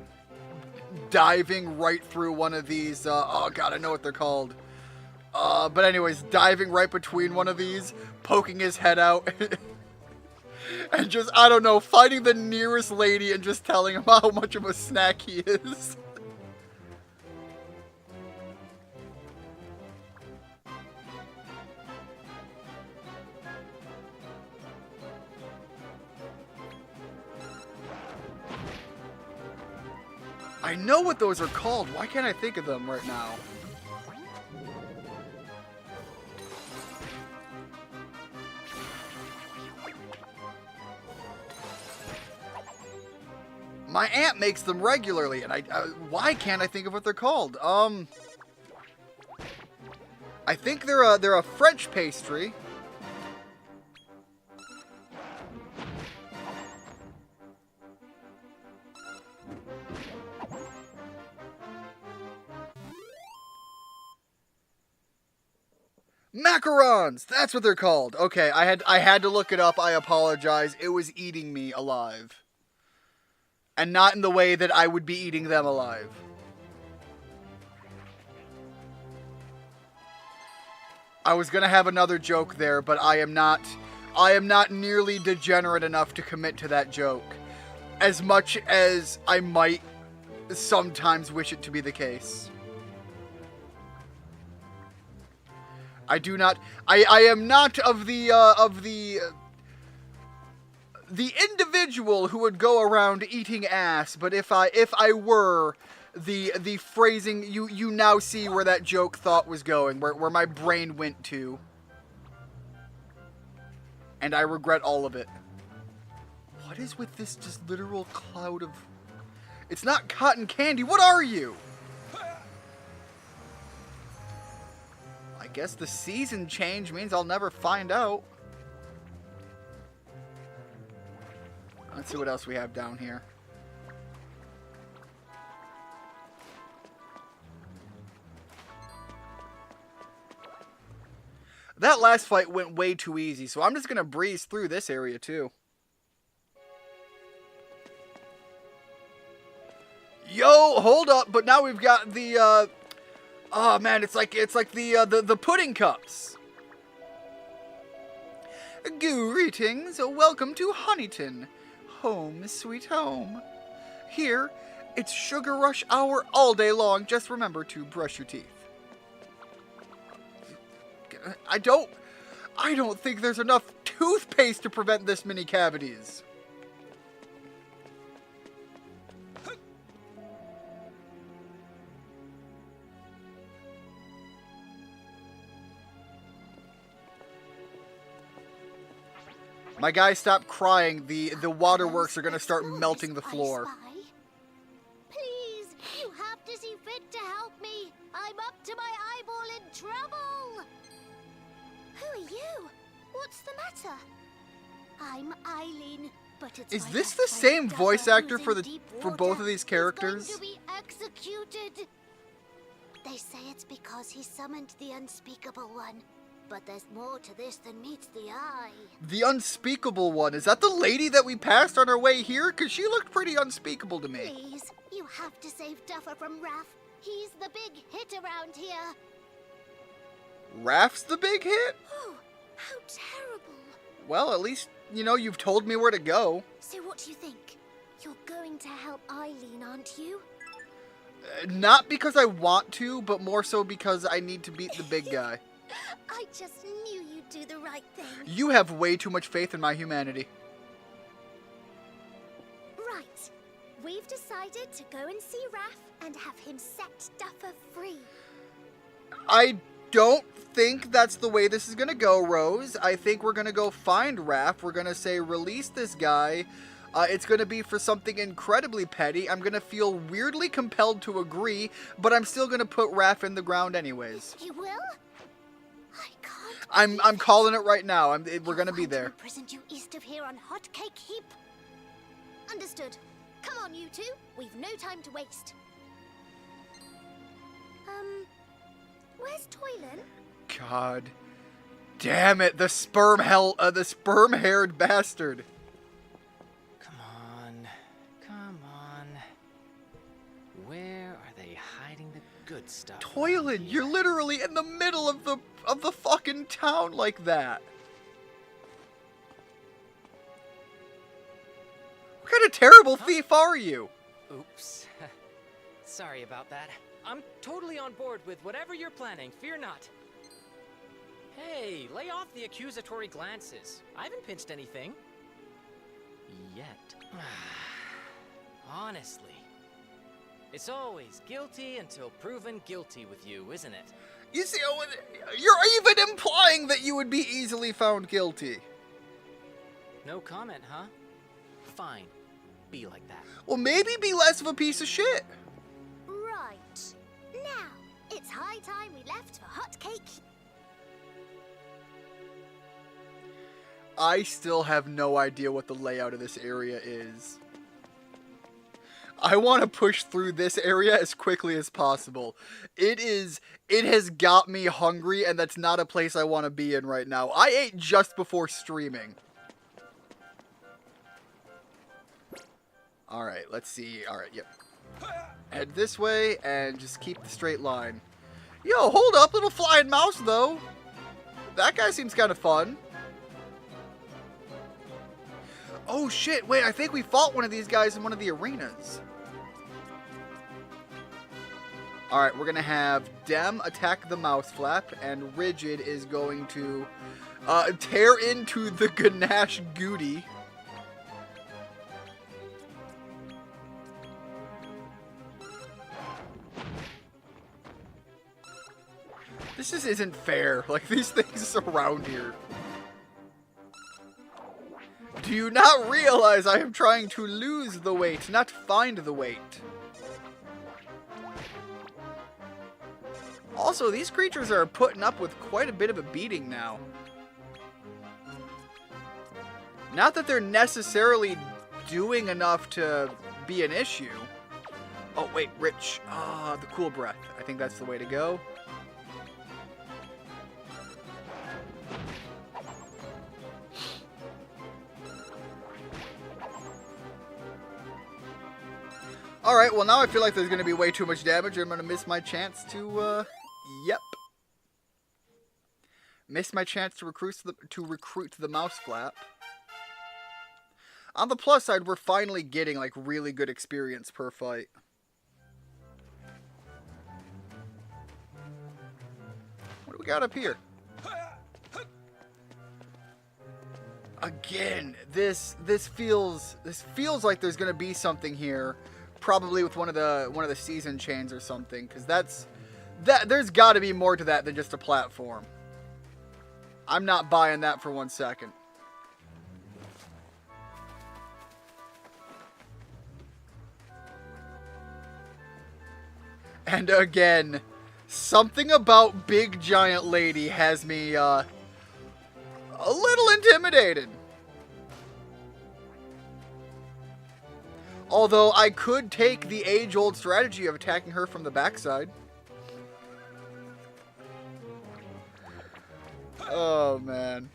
S1: diving right through one of these. Oh god, I know what they're called. But anyways, diving right between one of these, poking his head out, and just, I don't know, finding the nearest lady and just telling him how much of a snack he is. I know what those are called. Why can't I think of them right now? My aunt makes them regularly, and why can't I think of what they're called? I think they're a French pastry. Macarons! That's what they're called. Okay, I had to look it up. I apologize. It was eating me alive. And not in the way that I would be eating them alive. I was gonna have another joke there, but I am not nearly degenerate enough to commit to that joke. As much as I might sometimes wish it to be the case. I am not of the the individual who would go around eating ass, but if I were the phrasing, you now see where that joke thought was going, where my brain went to. And I regret all of it. What is with this just literal cloud of... It's not cotton candy, what are you? I guess the season change means I'll never find out. Let's see what else we have down here. That last fight went way too easy, so I'm just going to breeze through this area too. Yo, hold up, but now we've got the, oh man, it's like the pudding cups. Greetings, welcome to Honeyton. Home, sweet home. Here, it's sugar rush hour all day long. Just remember to brush your teeth. I don't think there's enough toothpaste to prevent this many cavities. My guy, stop crying. The waterworks are gonna start melting the floor.
S3: Please, you have to see fit to help me. I'm up to my eyeball in trouble. Who are you? What's the matter? I'm Eileen, but it's
S1: Is
S3: my
S1: this
S3: best
S1: the
S3: friend
S1: same
S3: Dapper
S1: voice actor
S3: who's
S1: for
S3: in
S1: the
S3: deep
S1: for
S3: water.
S1: both of these
S3: He's
S1: characters?
S3: going to be executed. They say it's because he summoned the Unspeakable One. But there's more to this than meets the eye.
S1: The Unspeakable One. Is that the lady that we passed on our way here? Because she looked pretty unspeakable to me.
S3: Please, you have to save Duffer from Raph. He's the big hit around here.
S1: Raph's the big hit?
S3: Oh, how terrible.
S1: Well, at least, you know, you've told me where to go.
S3: So what do you think? You're going to help Eileen, aren't you?
S1: Not because I want to, but more so because I need to beat the big guy.
S3: I just knew you'd do the right thing.
S1: You have way too much faith in my humanity.
S3: Right. We've decided to go and see Raph and have him set Duffer free.
S1: I don't think that's the way this is going to go, Rose. I think we're going to go find Raph. We're going to say, release this guy. It's going to be for something incredibly petty. I'm going to feel weirdly compelled to agree, but I'm still going to put Raph in the ground anyways.
S3: You will? I can't.
S1: I'm calling it right now. We're going to be there.
S3: Imprisoned you east of here on Hot Cake Heap. Understood. Come on, you two. We've no time to waste. Where's Toylan?
S1: God damn it, the sperm-haired bastard.
S5: Come on. Where are they hiding the good stuff?
S1: Toylan, you're literally in the middle of the fucking town like that. What kind of terrible thief are you?
S5: Oops. Sorry about that. I'm totally on board with whatever you're planning. Fear not. Hey, lay off the accusatory glances. I haven't pinched anything. Yet. Honestly. It's always guilty until proven guilty with you, isn't it?
S1: You see, you're even implying that you would be easily found guilty.
S5: No comment, huh? Fine. Be like that.
S1: Well, maybe be less of a piece of shit.
S3: Right. Now, it's high time we left for Hot Cake.
S1: I still have no idea what the layout of this area is. I want to push through this area as quickly as possible. It has got me hungry, and that's not a place I want to be in right now. I ate just before streaming. Alright, let's see. Alright, yep. Head this way, and just keep the straight line. Yo, hold up, little flying mouse, though. That guy seems kind of fun. Oh shit, wait, I think we fought one of these guys in one of the arenas. Alright, we're gonna have Dem attack the mouse flap, and Rigid is going to tear into the Ganache Goody. This just isn't fair. Like, these things around here. Do you not realize I am trying to lose the weight, not find the weight? Also, these creatures are putting up with quite a bit of a beating now. Not that they're necessarily doing enough to be an issue. Oh, wait, Rich. The cool breath. I think that's the way to go. Alright, well now I feel like there's going to be way too much damage. I'm going to miss my chance to, yep. Miss my chance to recruit the mouse flap. On the plus side, we're finally getting, like, really good experience per fight. What do we got up here? Again, this feels like there's going to be something here. Probably with one of the season chains or something, because there's got to be more to that than just a platform. I'm not buying that for 1 second. And again, something about Big Giant Lady has me a little intimidated. Although I could take the age-old strategy of attacking her from the backside. Oh, man.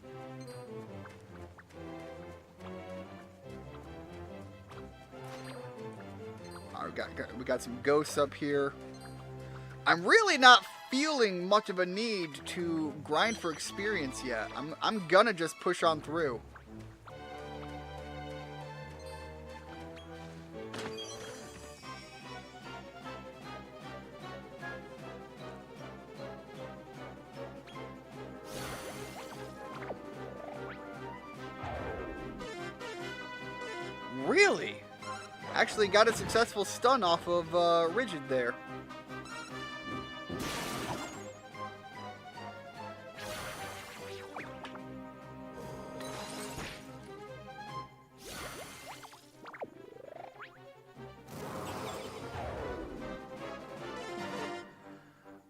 S1: Alright, we got some ghosts up here. I'm really not feeling much of a need to grind for experience yet. I'm gonna just push on through. Really? Actually got a successful stun off of Rigid there.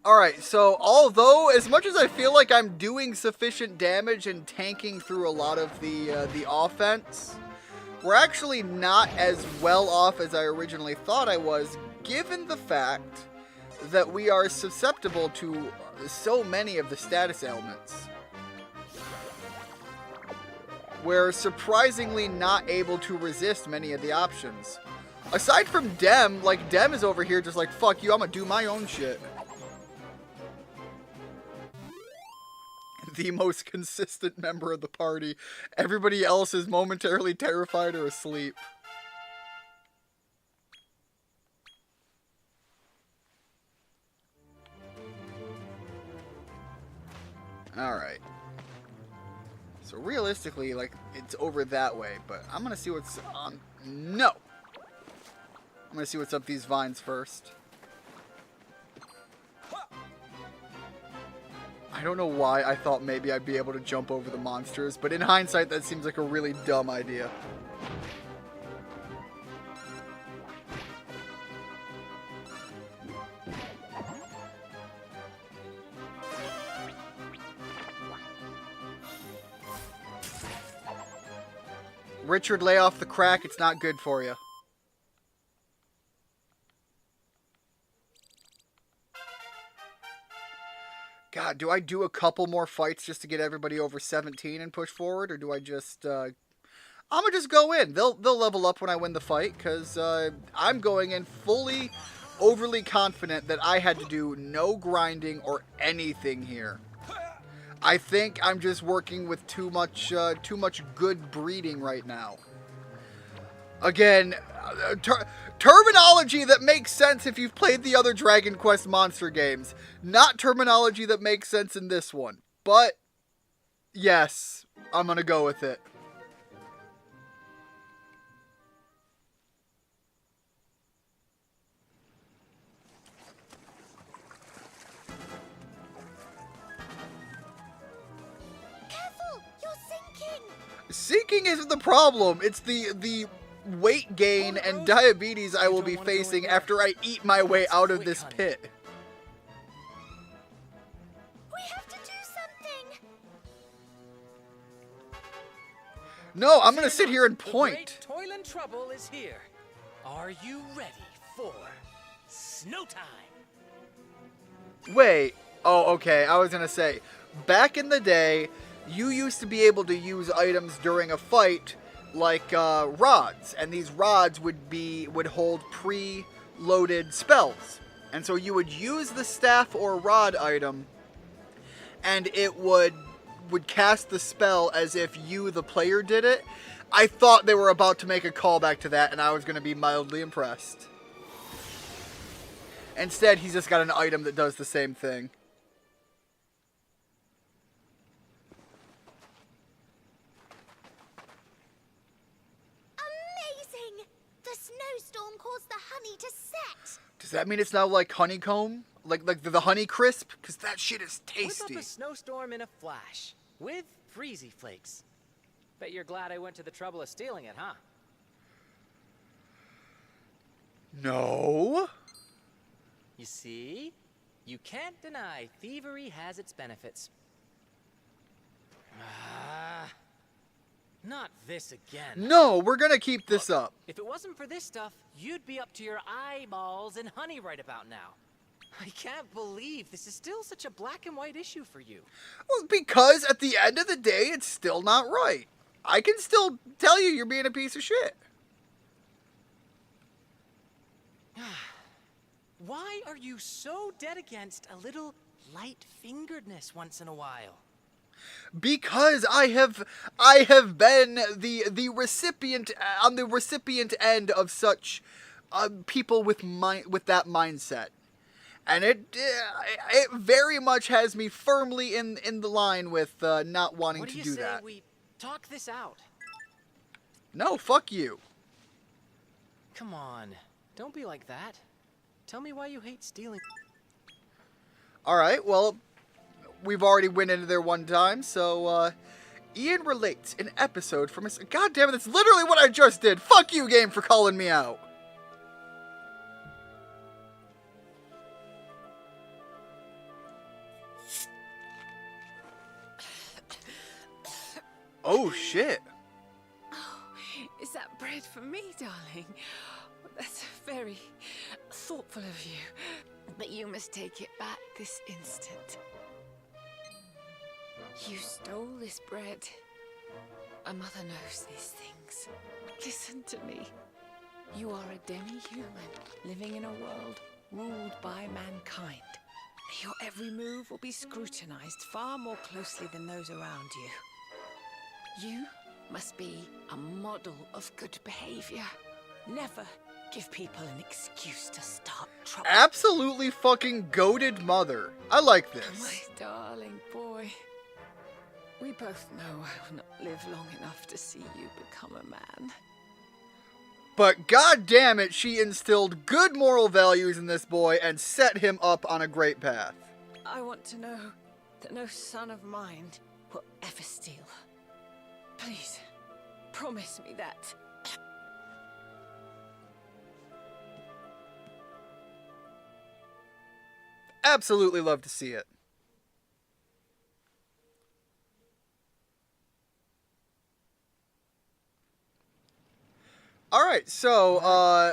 S1: Alright, so although as much as I feel like I'm doing sufficient damage and tanking through a lot of the offense, we're actually not as well off as I originally thought I was, given the fact that we are susceptible to so many of the status ailments. We're surprisingly not able to resist many of the options. Aside from Dem, like, Dem is over here just like, fuck you, I'm gonna do my own shit. The most consistent member of the party. Everybody else is momentarily terrified or asleep. Alright. So realistically, like, it's over that way, but I'm gonna see what's on... No! I'm gonna see what's up these vines first. I don't know why I thought maybe I'd be able to jump over the monsters, but in hindsight, that seems like a really dumb idea. Richard, lay off the crack. It's not good for you. God, do I do a couple more fights just to get everybody over 17 and push forward, or do I just, I'm gonna just go in. They'll level up when I win the fight, because, I'm going in fully, overly confident that I had to do no grinding or anything here. I think I'm just working with too much good breeding right now. Again, terminology that makes sense if you've played the other Dragon Quest monster games. Not terminology that makes sense in this one. But, yes, I'm gonna go with it. Sinking isn't the problem. It's the weight gain and diabetes I will be facing after I eat my way out of this pit.
S3: We have to do something.
S1: No, I'm gonna sit here and
S5: The
S1: point.
S5: great Toil and Trouble is here. Are you ready for snow time?
S1: Wait. Oh, okay. I was gonna say, back in the day, you used to be able to use items during a fight, like rods, and these rods would hold pre-loaded spells, and so you would use the staff or rod item, and it would cast the spell as if you, the player, did it. I thought they were about to make a callback to that, and I was gonna be mildly impressed. Instead, he's just got an item that does the same thing.
S3: Amazing! The snowstorm caused the honey to set.
S1: Does that mean it's now like honeycomb? Like the honey crisp? Because that shit is
S5: Whip
S1: tasty.
S5: up a snowstorm in a flash with Freezy Flakes. Bet you're glad I went to the trouble of stealing it, huh?
S1: No.
S5: You see? You can't deny thievery has its benefits. Not this again.
S1: No, we're gonna keep this up.
S5: If it wasn't for this stuff, you'd be up to your eyeballs in honey right about now. I can't believe this is still such a black and white issue for you.
S1: Well, because at the end of the day, it's still not right. I can still tell you you're being a piece of shit.
S5: Why are you so dead against a little light-fingeredness once in a while?
S1: Because I have been the recipient on the recipient end of such people with that mindset, and it very much has me firmly in the line with not wanting
S5: What
S1: to
S5: do you
S1: do
S5: say
S1: that.
S5: we talk this out?
S1: No, fuck you.
S5: Come on, don't be like that. Tell me why you hate stealing.
S1: All right, well, we've already went into there one time, so Ian relates an episode from his. God damn it, that's literally what I just did. Fuck you, game, for calling me out. Oh shit.
S6: Is that bread for me, darling? That's very thoughtful of you. But you must take it back this instant. You stole this bread. My mother knows these things. Listen to me. You are a demi-human living in a world ruled by mankind. Your every move will be scrutinized far more closely than those around you. You must be a model of good behavior. Never give people an excuse to start trouble.
S1: Absolutely fucking goated mother. I like
S6: My
S1: this.
S6: darling boy. We both know I will not live long enough to see you become a man.
S1: But god damn it, she instilled good moral values in this boy and set him up on a great path.
S6: I want to know that no son of mine will ever steal. Please, promise me that.
S1: Absolutely love to see it. Alright, so,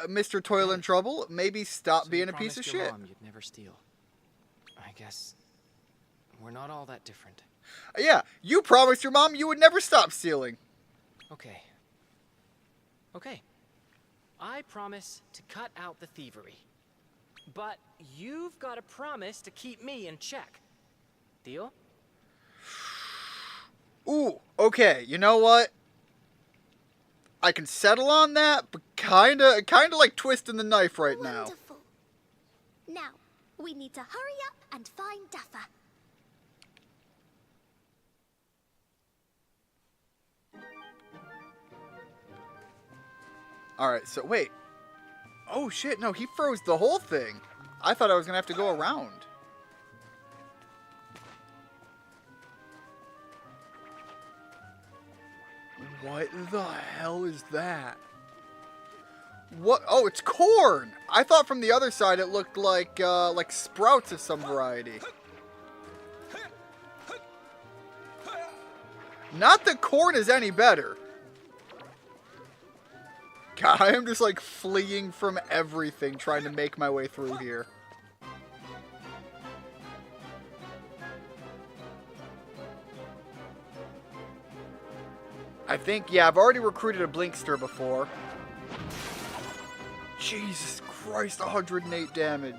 S1: Mr. Toil and Trouble, maybe stop being a piece of
S5: Promised your
S1: shit.
S5: Mom you'd never steal. I guess we're not all that different.
S1: Yeah, you promised your mom you would never stop stealing.
S5: Okay. Okay. I promise to cut out the thievery. But you've got to promise to keep me in check. Deal?
S1: Ooh, okay, you know what? I can settle on that, but kinda like twisting the knife right now.
S3: Wonderful. Now, we need to hurry up and find Duffer.
S1: Alright, so wait. Oh shit, no, he froze the whole thing. I thought I was gonna have to go around. What the hell is that? What? Oh, it's corn! I thought from the other side it looked like sprouts of some variety. Not that corn is any better. God, I am just like fleeing from everything trying to make my way through here. I think, yeah, I've already recruited a Blinkster before. Jesus Christ, 108 damage.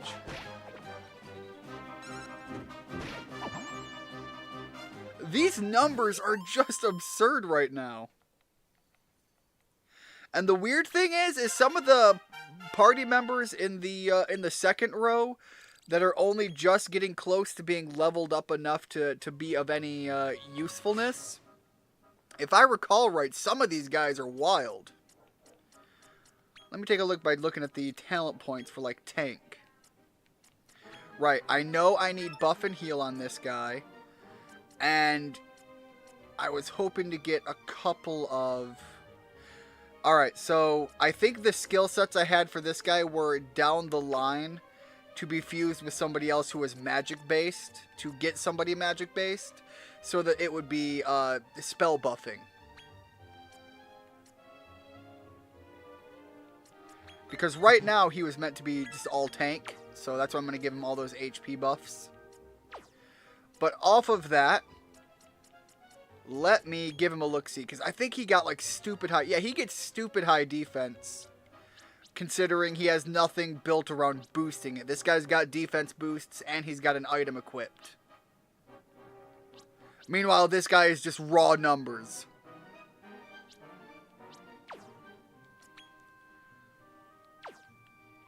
S1: These numbers are just absurd right now. And the weird thing is some of the party members in the second row that are only just getting close to being leveled up enough to be of any usefulness. If I recall right, some of these guys are wild. Let me take a look by looking at the talent points for, like, tank. Right, I know I need buff and heal on this guy. And I was hoping to get a couple of... Alright, so I think the skill sets I had for this guy were down the line to be fused with somebody else who was magic-based, to get somebody magic-based, so that it would be spell buffing. Because right now he was meant to be just all tank, so that's why I'm going to give him all those HP buffs. But off of that, let me give him a look-see, because I think he got like stupid high... Yeah, he gets stupid high defense, considering he has nothing built around boosting it. This guy's got defense boosts, and he's got an item equipped. Meanwhile, this guy is just raw numbers.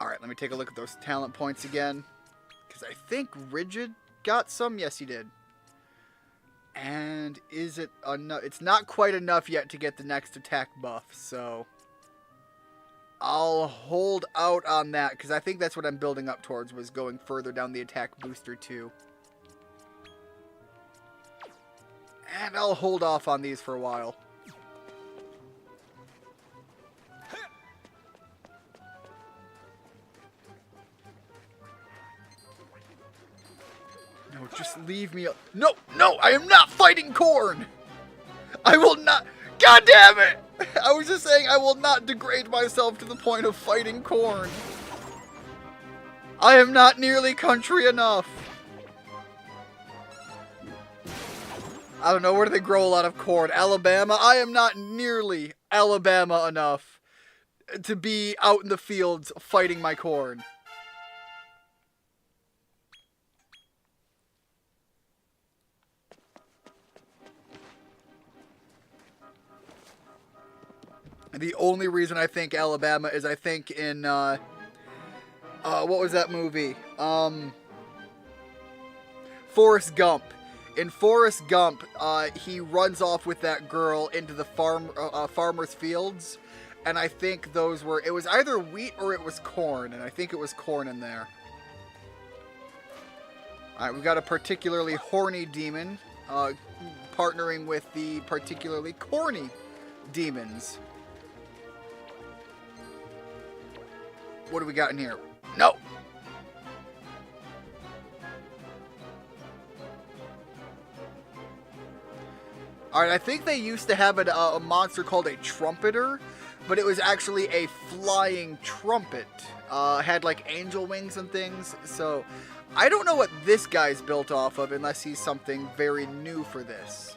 S1: Alright, let me take a look at those talent points again. Because I think Rigid got some. Yes, he did. And is it enough? It's not quite enough yet to get the next attack buff, so... I'll hold out on that, because I think that's what I'm building up towards, was going further down the attack booster too. And I'll hold off on these for a while. No, just leave me. No, no, I am not fighting corn. I will not. God damn it! I was just saying I will not degrade myself to the point of fighting corn. I am not nearly country enough. I don't know, where do they grow a lot of corn? Alabama? I am not nearly Alabama enough to be out in the fields fighting my corn. The only reason I think Alabama is I think in, what was that movie? Forrest Gump. In Forrest Gump, he runs off with that girl into the farmer's fields, and I think those were, it was either wheat or it was corn, and I think it was corn in there. Alright, we've got a particularly horny demon, partnering with the particularly corny demons. What do we got in here? No! Alright, I think they used to have a monster called a trumpeter, but it was actually a flying trumpet. Had like angel wings and things, so I don't know what this guy's built off of unless he's something very new for this.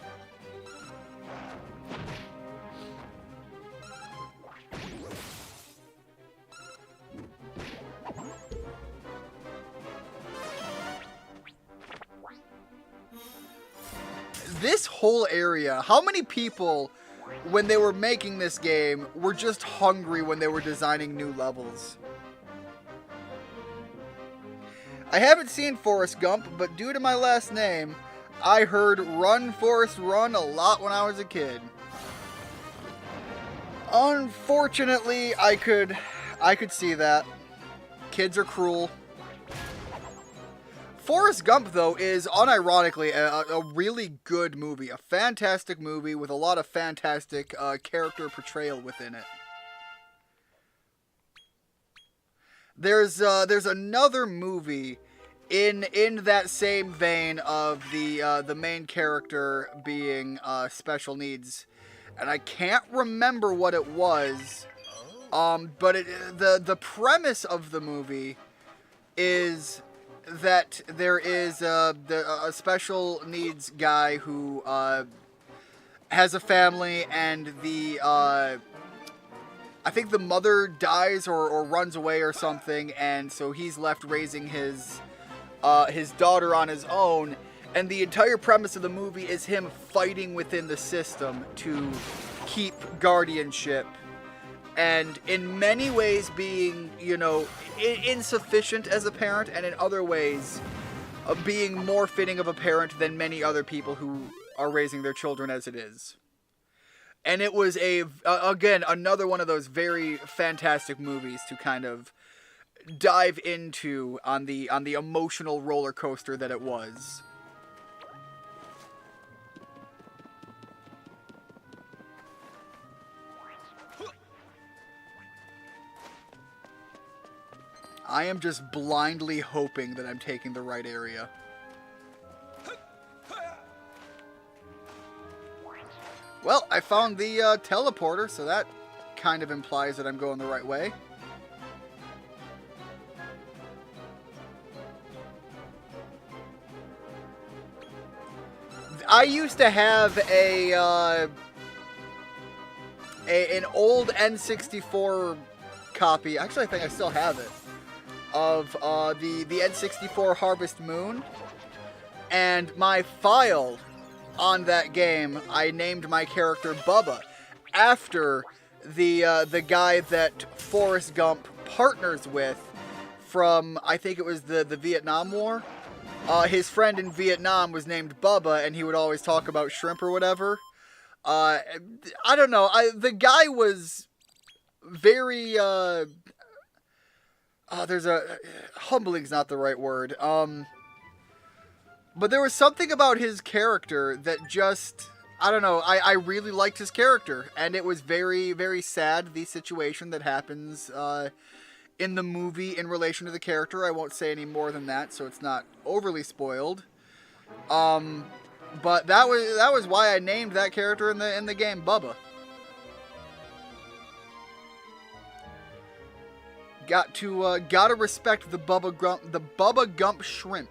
S1: This whole area, how many people, when they were making this game, were just hungry when they were designing new levels? I haven't seen Forrest Gump, but due to my last name, I heard Run Forrest Run a lot when I was a kid. Unfortunately, I could see that. Kids are cruel. Forrest Gump, though, is unironically a really good movie. A fantastic movie with a lot of fantastic character portrayal within it. There's another movie in that same vein of the main character being special needs, and I can't remember what it was. But the premise of the movie is that there is a special needs guy who has a family, and I think the mother dies or runs away or something, and so he's left raising his daughter on his own, and the entire premise of the movie is him fighting within the system to keep guardianship, and in many ways being, insufficient as a parent, and in other ways being more fitting of a parent than many other people who are raising their children as it is. And it was again, another one of those very fantastic movies to kind of dive into on the emotional roller coaster that it was. I am just blindly hoping that I'm taking the right area. Well, I found the teleporter, so that kind of implies that I'm going the right way. I used to have an old N64 copy. Actually, I think I still have it. Of the N64 Harvest Moon, and my file on that game, I named my character Bubba after the guy that Forrest Gump partners with from, I think it was the Vietnam War. His friend in Vietnam was named Bubba, and he would always talk about shrimp or whatever. I don't know. The guy was very humbling's not the right word. But there was something about his character that just, I don't know, I really liked his character. And it was very, very sad, the situation that happens in the movie in relation to the character. I won't say any more than that, so it's not overly spoiled. But that was why I named that character in the game Bubba. Gotta respect the Bubba Gump shrimp.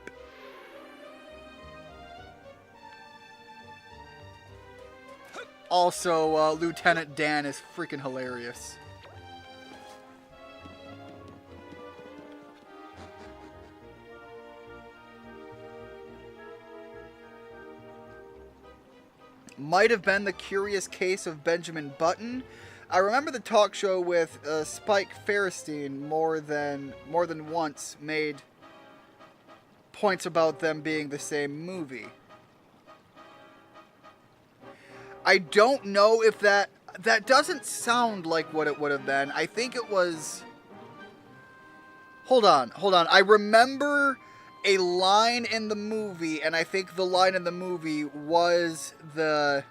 S1: Also, Lieutenant Dan is freaking hilarious. Might have been The Curious Case of Benjamin Button. I remember the talk show with Spike Ferrestein more than once made points about them being the same movie. I don't know if that doesn't sound like what it would have been. I think it was... Hold on. I remember a line in the movie, and I think the line in the movie was the...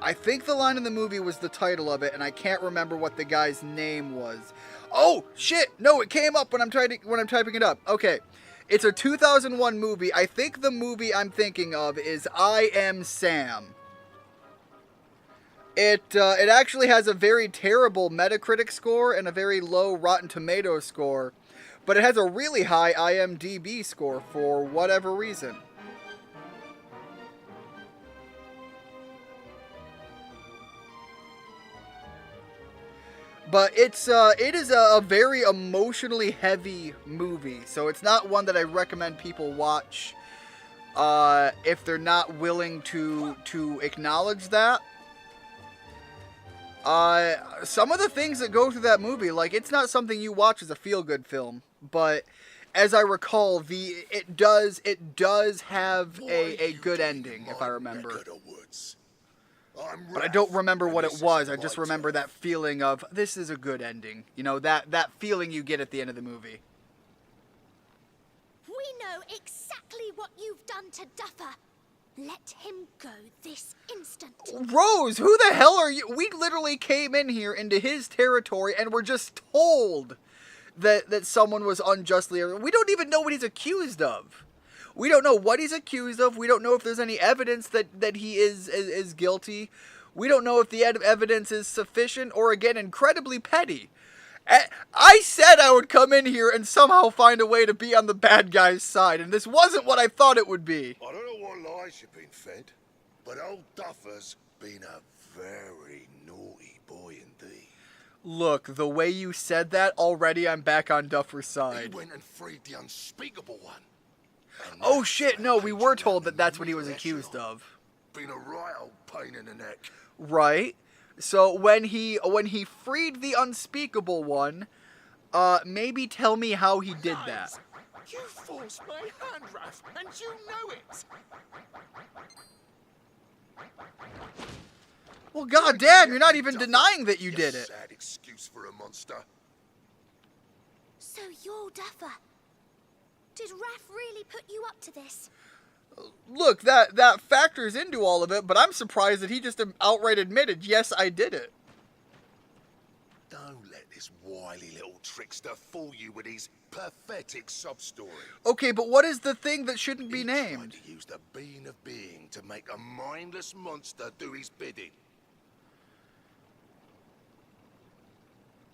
S1: I think the line in the movie was the title of it, and I can't remember what the guy's name was. Oh shit! No, it came up when I'm typing it up. Okay, it's a 2001 movie. I think the movie I'm thinking of is I Am Sam. It actually has a very terrible Metacritic score and a very low Rotten Tomatoes score, but it has a really high IMDb score for whatever reason. But it is a very emotionally heavy movie, so it's not one that I recommend people watch if they're not willing to acknowledge that. Some of the things that go through that movie, like, it's not something you watch as a feel-good film, but as I recall, it does have a good ending, if I remember. But I don't remember what it was. I just remember that feeling of, this is a good ending. You know, that feeling you get at the end of the movie.
S3: We know exactly what you've done to Duffer. Let him go this instant.
S1: Rose, who the hell are you? We literally came in here into his territory and were just told that someone was unjustly... We don't even know what he's accused of. We don't know what he's accused of. We don't know if there's any evidence that he is guilty. We don't know if the evidence is sufficient or, again, incredibly petty. I said I would come in here and somehow find a way to be on the bad guy's side, and this wasn't what I thought it would be.
S4: I don't know what lies you've been fed, but old Duffer's been a very naughty boy indeed.
S1: Look, the way you said that, already I'm back on Duffer's
S4: He
S1: side.
S4: went and freed the unspeakable one. And
S1: Oh
S4: that's
S1: shit,
S4: the
S1: no, we were
S4: patron
S1: told
S4: down
S1: that that's what he
S4: the
S1: was accused
S4: echelon.
S1: of.
S4: Been a right old pain in the neck.
S1: Right? So when he freed the unspeakable one, maybe tell me how he did that.
S4: You forced my hand, Raph, and you know it.
S1: Well, goddamn, you're not even denying that you did it.
S4: Sad excuse for a monster.
S3: So you're Duffer. Did Raph really put you up to this?
S1: Look, that factors into all of it, but I'm surprised that he just outright admitted, yes, I did it.
S4: Don't let this wily little trickster fool you with his pathetic sub-story.
S1: Okay, but what is the thing that shouldn't be
S4: He
S1: named?
S4: tried to use the being of being to make a mindless monster do his bidding.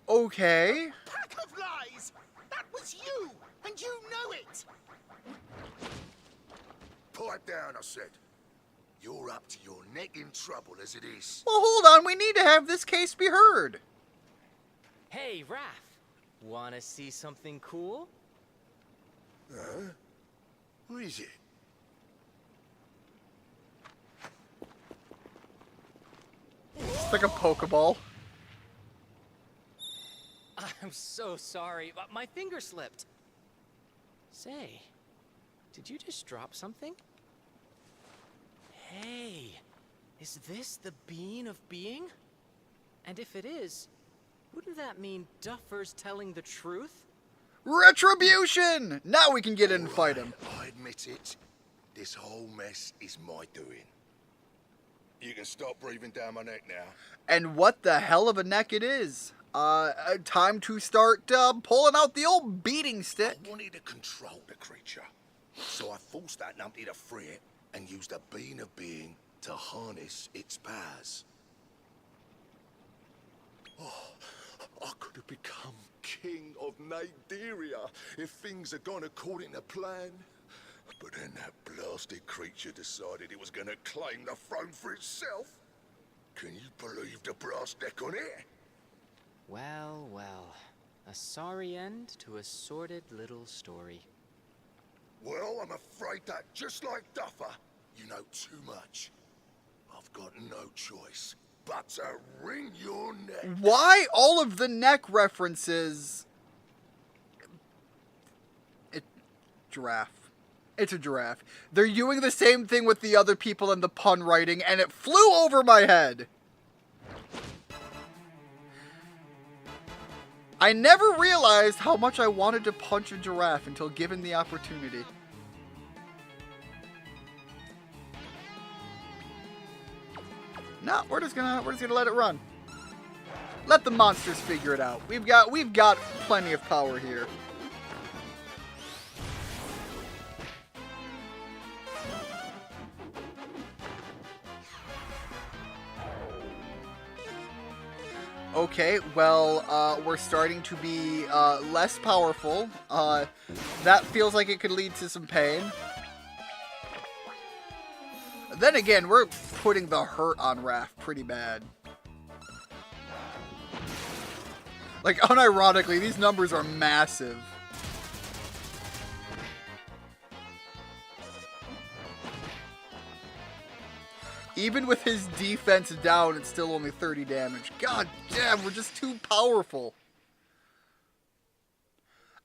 S1: Okay.
S4: Pack of lies! That was you, and you know it! Pipe down, I said. You're up to your neck in trouble as it is.
S1: Well, hold on, we need to have this case be heard.
S5: Hey, Raph. Wanna see something cool?
S4: Huh? What is it?
S1: It's like a Pokeball.
S5: I'm so sorry, but my finger slipped. Say, did you just drop something? Hey, is this the being of being? And if it is, wouldn't that mean Duffer's telling the truth?
S1: Retribution! Now we can get in and fight him.
S4: I admit it. This whole mess is my doing. You can stop breathing down my neck now.
S1: And what the hell of a neck it is. Time to start pulling out the old beating stick.
S4: I wanted to control the creature, so I forced that numpty to free it and used the being of being to harness its powers. Oh, I could have become king of Naderia if things had gone according to plan. But then that blasted creature decided it was going to claim the throne for itself. Can you believe the brass neck on it?
S5: Well, well. A sorry end to a sordid little story.
S4: Well, I'm afraid that, just like Duffer, you know too much. I've got no choice but to wring your neck.
S1: Why all of the neck references? Giraffe. It's a giraffe. They're doing the same thing with the other people in the pun writing, and it flew over my head. I never realized how much I wanted to punch a giraffe until given the opportunity. No, we're just gonna let it run. Let the monsters figure it out. We've got plenty of power here. Okay, well, we're starting to be less powerful. That feels like it could lead to some pain. Then again, we're putting the hurt on Raph pretty bad. Like, unironically, these numbers are massive. Even with his defense down, it's still only 30 damage. God damn, we're just too powerful.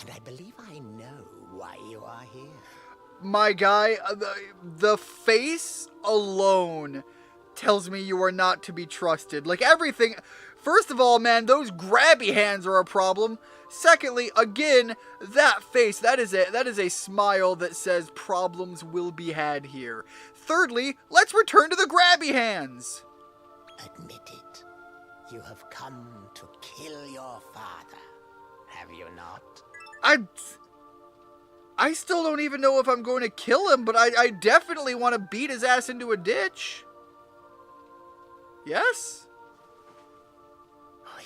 S7: And I believe I know why you are here.
S1: My guy, the face alone tells me you are not to be trusted. Like, everything... First of all, man, those grabby hands are a problem. Secondly, again, that face, that is a smile that says problems will be had here. Thirdly, let's return to the grabby hands.
S7: Admit it. You have come to kill your father, have you not?
S1: I still don't even know if I'm going to kill him, but I definitely want to beat his ass into a ditch. Yes?
S7: Oh,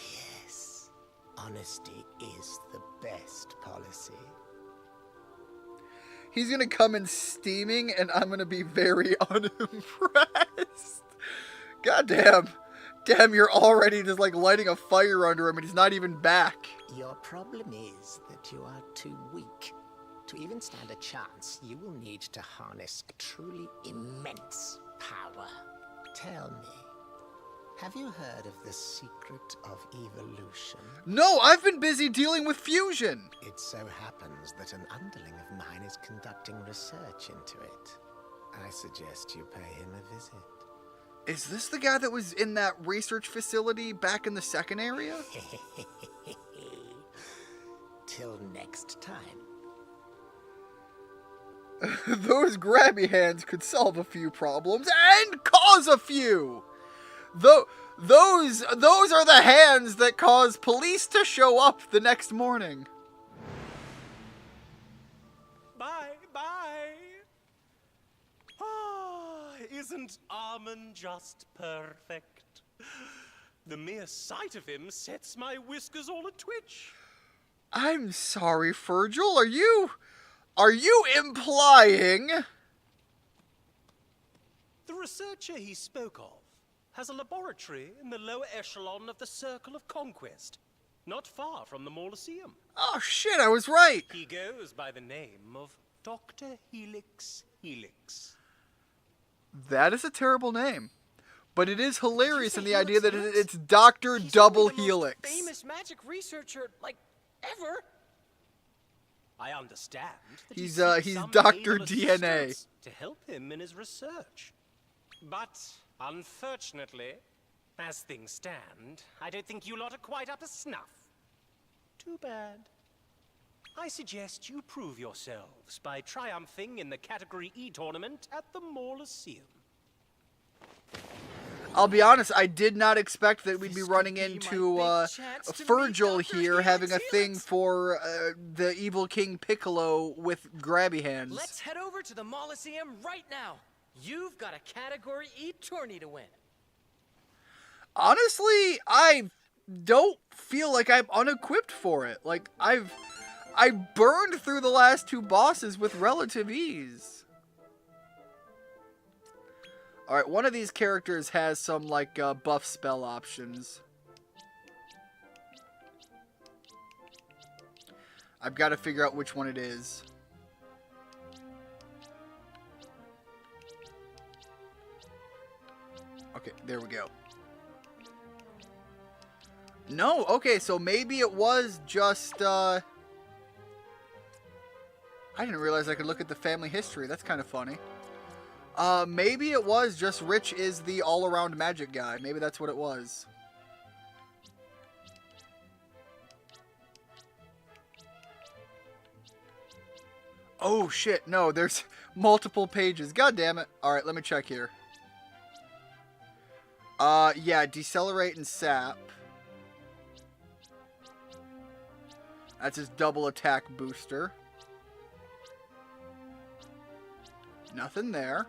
S7: yes. Honesty is the best policy.
S1: He's going to come in steaming, and I'm going to be very unimpressed. Goddamn. Damn, you're already just like lighting a fire under him, and he's not even back.
S7: Your problem is that you are too weak. To even stand a chance, you will need to harness a truly immense power. Tell me, have you heard of the secret of evolution?
S1: No, I've been busy dealing with fusion.
S7: It so happens that an underling of mine is conducting research into it. I suggest you pay him a visit.
S1: Is this the guy that was in that research facility back in the second area?
S7: Till next time.
S1: Those grabby hands could solve a few problems and cause a few. Those are the hands that cause police to show up the next morning.
S8: Bye, bye. Ah, isn't Armand just perfect? The mere sight of him sets my whiskers all a-twitch.
S1: I'm sorry, Virgil. Are you implying?
S8: The researcher he spoke of has a laboratory in the lower echelon of the Circle of Conquest, not far from the Mauloseum.
S1: Oh shit, I was right.
S8: He goes by the name of Dr. Helix Helix.
S1: That is a terrible name. But it is hilarious in the idea that it's Dr. Double Helix.
S5: Famous magic researcher, like, ever.
S8: I understand that
S1: He's
S8: seeks some
S1: Dr.
S8: able
S1: DNA.
S8: assistance to help him in his research. But, unfortunately, as things stand, I don't think you lot are quite up to snuff. Too bad. I suggest you prove yourselves by triumphing in the Category E tournament at the Mauloseum.
S1: I'll be honest, I did not expect that we'd be
S5: This
S1: running
S5: could be
S1: into
S5: my big chance to meet
S1: Virgil
S5: Dr.
S1: here having a
S5: Helix.
S1: thing for the evil King Piccolo with grabby hands.
S5: Let's head over to the Mauloseum right now. You've got a Category E tourney to win.
S1: Honestly, I don't feel like I'm unequipped for it. Like, I burned through the last two bosses with relative ease. Alright, one of these characters has some, like, buff spell options. I've got to figure out which one it is. Okay, there we go. No, okay, so maybe it was just, I didn't realize I could look at the family history. That's kind of funny. Maybe it was just Rich is the all-around magic guy. Maybe that's what it was. Oh, shit. No, there's multiple pages. God damn it. Alright, let me check here. Yeah, Decelerate and Sap. That's his double attack booster. Nothing there.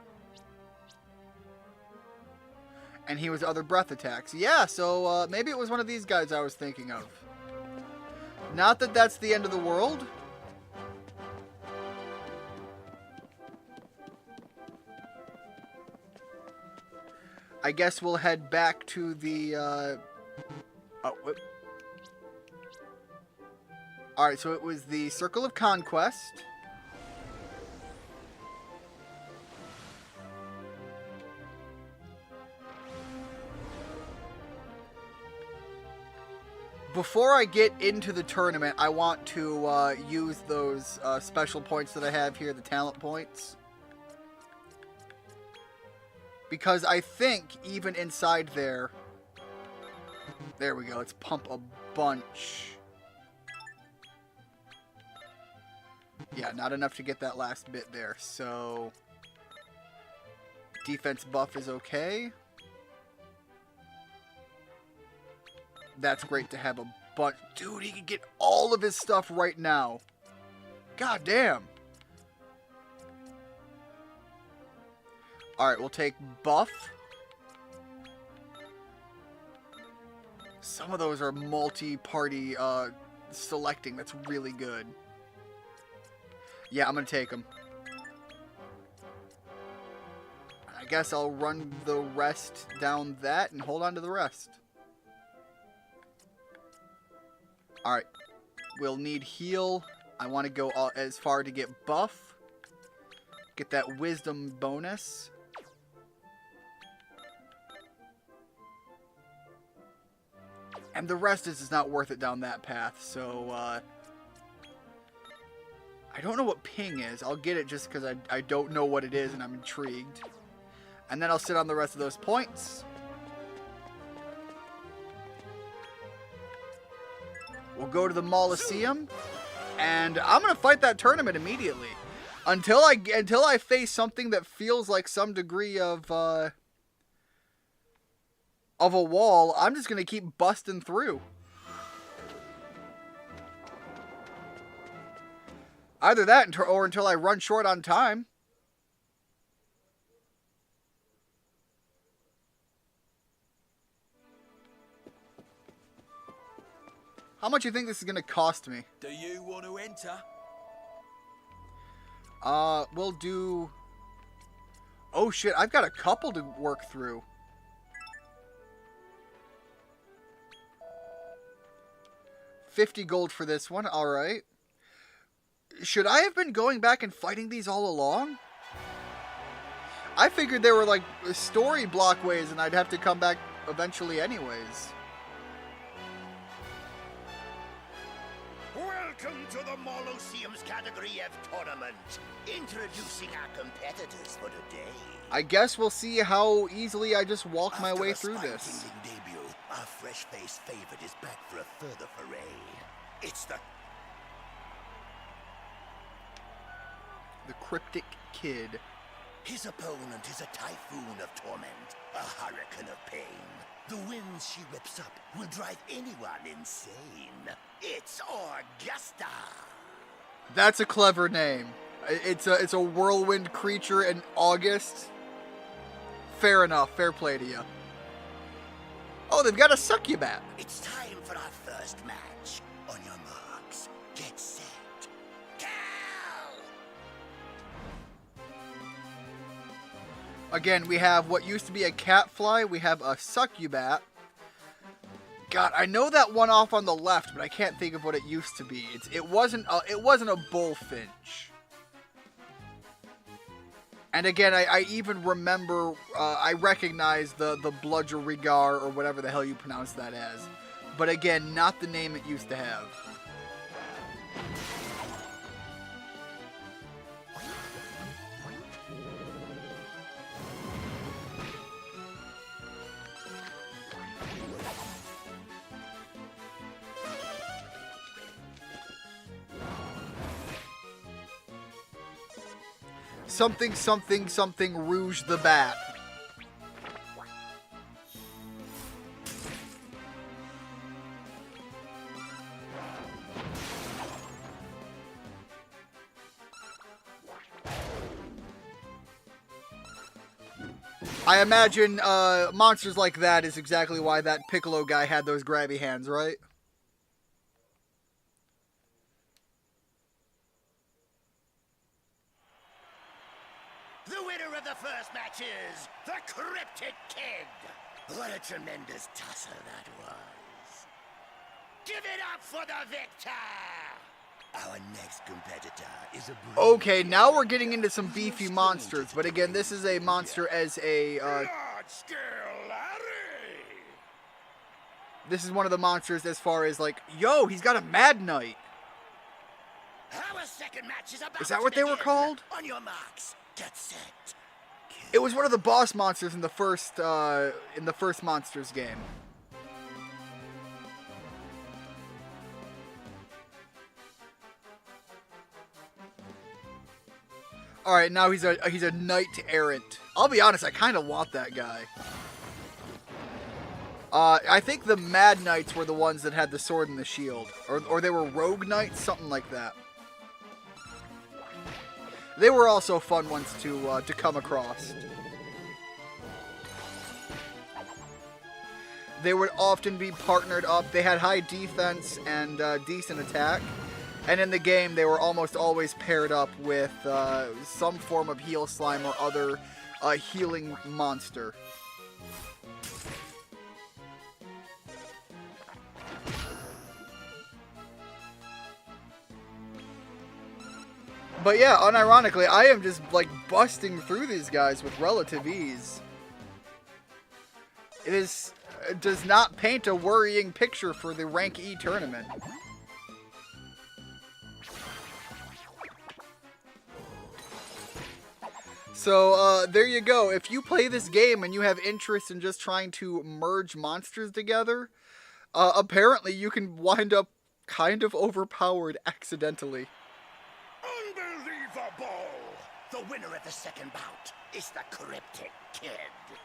S1: And he was other breath attacks. Yeah, so maybe it was one of these guys I was thinking of. Not that that's the end of the world. I guess we'll head back to the, oh, whoop. Alright, so it was the Circle of Conquest. before I get into the tournament, I want to use those special points that I have here, the talent points. Because I think even inside there... There we go, let's pump a bunch. Yeah, not enough to get that last bit there, so... Defense buff is okay. That's great to have a bunch. Dude, he can get all of his stuff right now. God damn. Alright, we'll take buff. Some of those are multi-party selecting. That's really good. Yeah, I'm going to take them. I guess I'll run the rest down that and hold on to the rest. Alright. We'll need heal. I want to go as far to get buff. Get that wisdom bonus. And the rest is just not worth it down that path, so, I don't know what ping is. I'll get it just because I don't know what it is and I'm intrigued. And then I'll sit on the rest of those points. We'll go to the Molosseum. And I'm going to fight that tournament immediately. Until I face something that feels like some degree of a wall, I'm just going to keep busting through. Either that or until I run short on time. How much do you think this is going to cost me?
S2: Do you want to enter?
S1: We'll do... Oh shit, I've got a couple to work through. $50 gold for this one, alright. Should I have been going back and fighting these all along? I figured there were like story block ways and I'd have to come back eventually anyways.
S7: Welcome to the Molosseum's category F tournament. Introducing our competitors for today.
S1: I guess we'll see how easily I just walk my way through
S7: After a
S1: this.
S7: spine-tingling debut, our fresh-faced favorite is back for a further foray. It's the
S1: Cryptic Kid.
S7: His opponent is a typhoon of torment, a hurricane of pain. The winds she whips up will drive anyone insane. It's Augusta.
S1: That's a clever name. It's a whirlwind creature in August. Fair enough. Fair play to you. Oh, they've got a succubat.
S7: It's time for our first match. On your marks, get set.
S1: Again, we have what used to be a catfly. We have a succubat. God, I know that one off on the left, but I can't think of what it used to be. It wasn't a bullfinch. And again, I even remember, I recognize the bludgerigar or whatever the hell you pronounce that as. But again, not the name it used to have. Something, something, something, Rouge the Bat. I imagine monsters like that is exactly why that Piccolo guy had those grabby hands, right?
S7: The winner of the first match is the Cryptic Kid. What a tremendous tussle that was. Give it up for the victor! Our next competitor is a...
S1: Okay, now we're getting into some beefy monsters, but again, this is a monster as a...
S7: Large-scale Larry!
S1: this is one of the monsters as far as like, yo, he's got a Mad Knight.
S7: Our second match is about
S1: Is that what they were
S7: begin.
S1: called?
S7: On your marks, get set.
S1: It was one of the boss monsters in the first Monsters game. All right, now he's a knight errant. I'll be honest, I kind of want that guy. I think the Mad Knights were the ones that had the sword and the shield, or they were rogue knights, something like that. They were also fun ones to come across. They would often be partnered up. They had high defense and decent attack. And in the game, they were almost always paired up with some form of heal slime or other healing monster. But yeah, unironically, I am just like busting through these guys with relative ease. It does not paint a worrying picture for the Rank E tournament. So, there you go. If you play this game and you have interest in just trying to merge monsters together, apparently you can wind up kind of overpowered accidentally.
S7: Unbelievable! The winner of the second bout is the Cryptic Kid.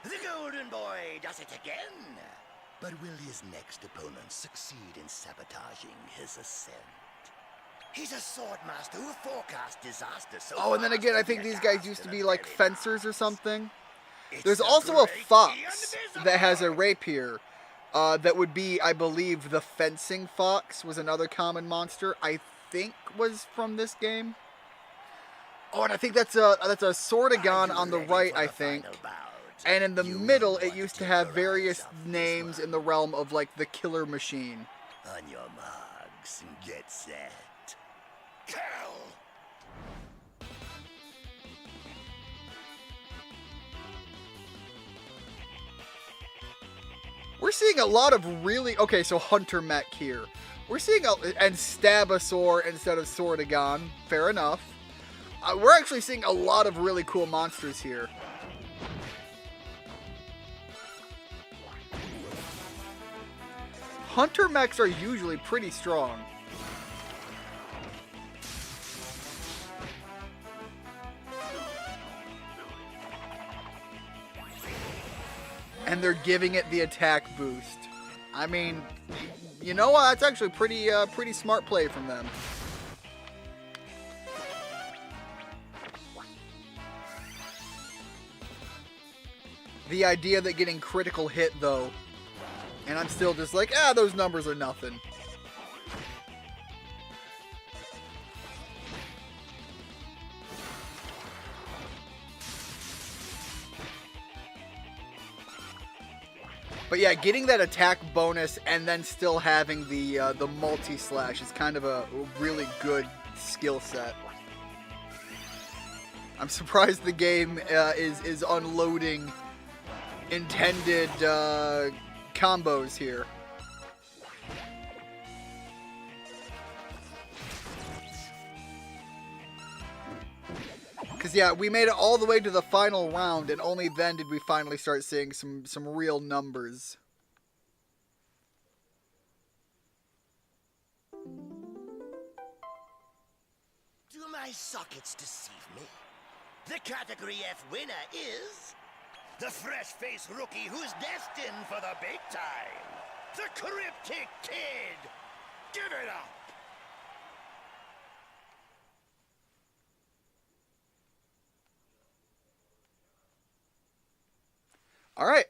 S7: The Golden Boy does it again. But will his next opponent succeed in sabotaging his ascent? He's a sword master who forecasts disaster so
S1: Oh, and then
S7: fast
S1: again, I
S7: that
S1: think
S7: he
S1: these guys
S7: adapts
S1: used to
S7: the
S1: be like
S7: very
S1: fencers or something.
S7: It's
S1: There's
S7: the
S1: also a
S7: great
S1: fox
S7: Invisible.
S1: that has a rapier. That would be, I believe, the fencing fox was another common monster. I think was from this game. Oh, and I think that's a Swordagon on the right, I think. And in the middle, it used to have various names in the realm of like the Killer Machine.
S7: On your marks, get set. Kill!
S1: We're seeing a lot of really... Okay, so Hunter Mech here. We're seeing... And Stabasaur instead of Swordagon. Fair enough. We're actually seeing a lot of really cool monsters here. Hunter Mechs are usually pretty strong. And they're giving it the attack boost. I mean, you know what? That's actually pretty smart play from them. The idea that getting critical hit, though, and I'm still just like, those numbers are nothing. But yeah, getting that attack bonus and then still having the multi-slash is kind of a really good skill set. I'm surprised the game is unloading intended combos here. Because, yeah, we made it all the way to the final round, and only then did we finally start seeing some real numbers.
S7: Do my sockets deceive me? The Category F winner is... the fresh-faced rookie who's destined for the big time. The Cryptic Kid! Give it up!
S1: Alright,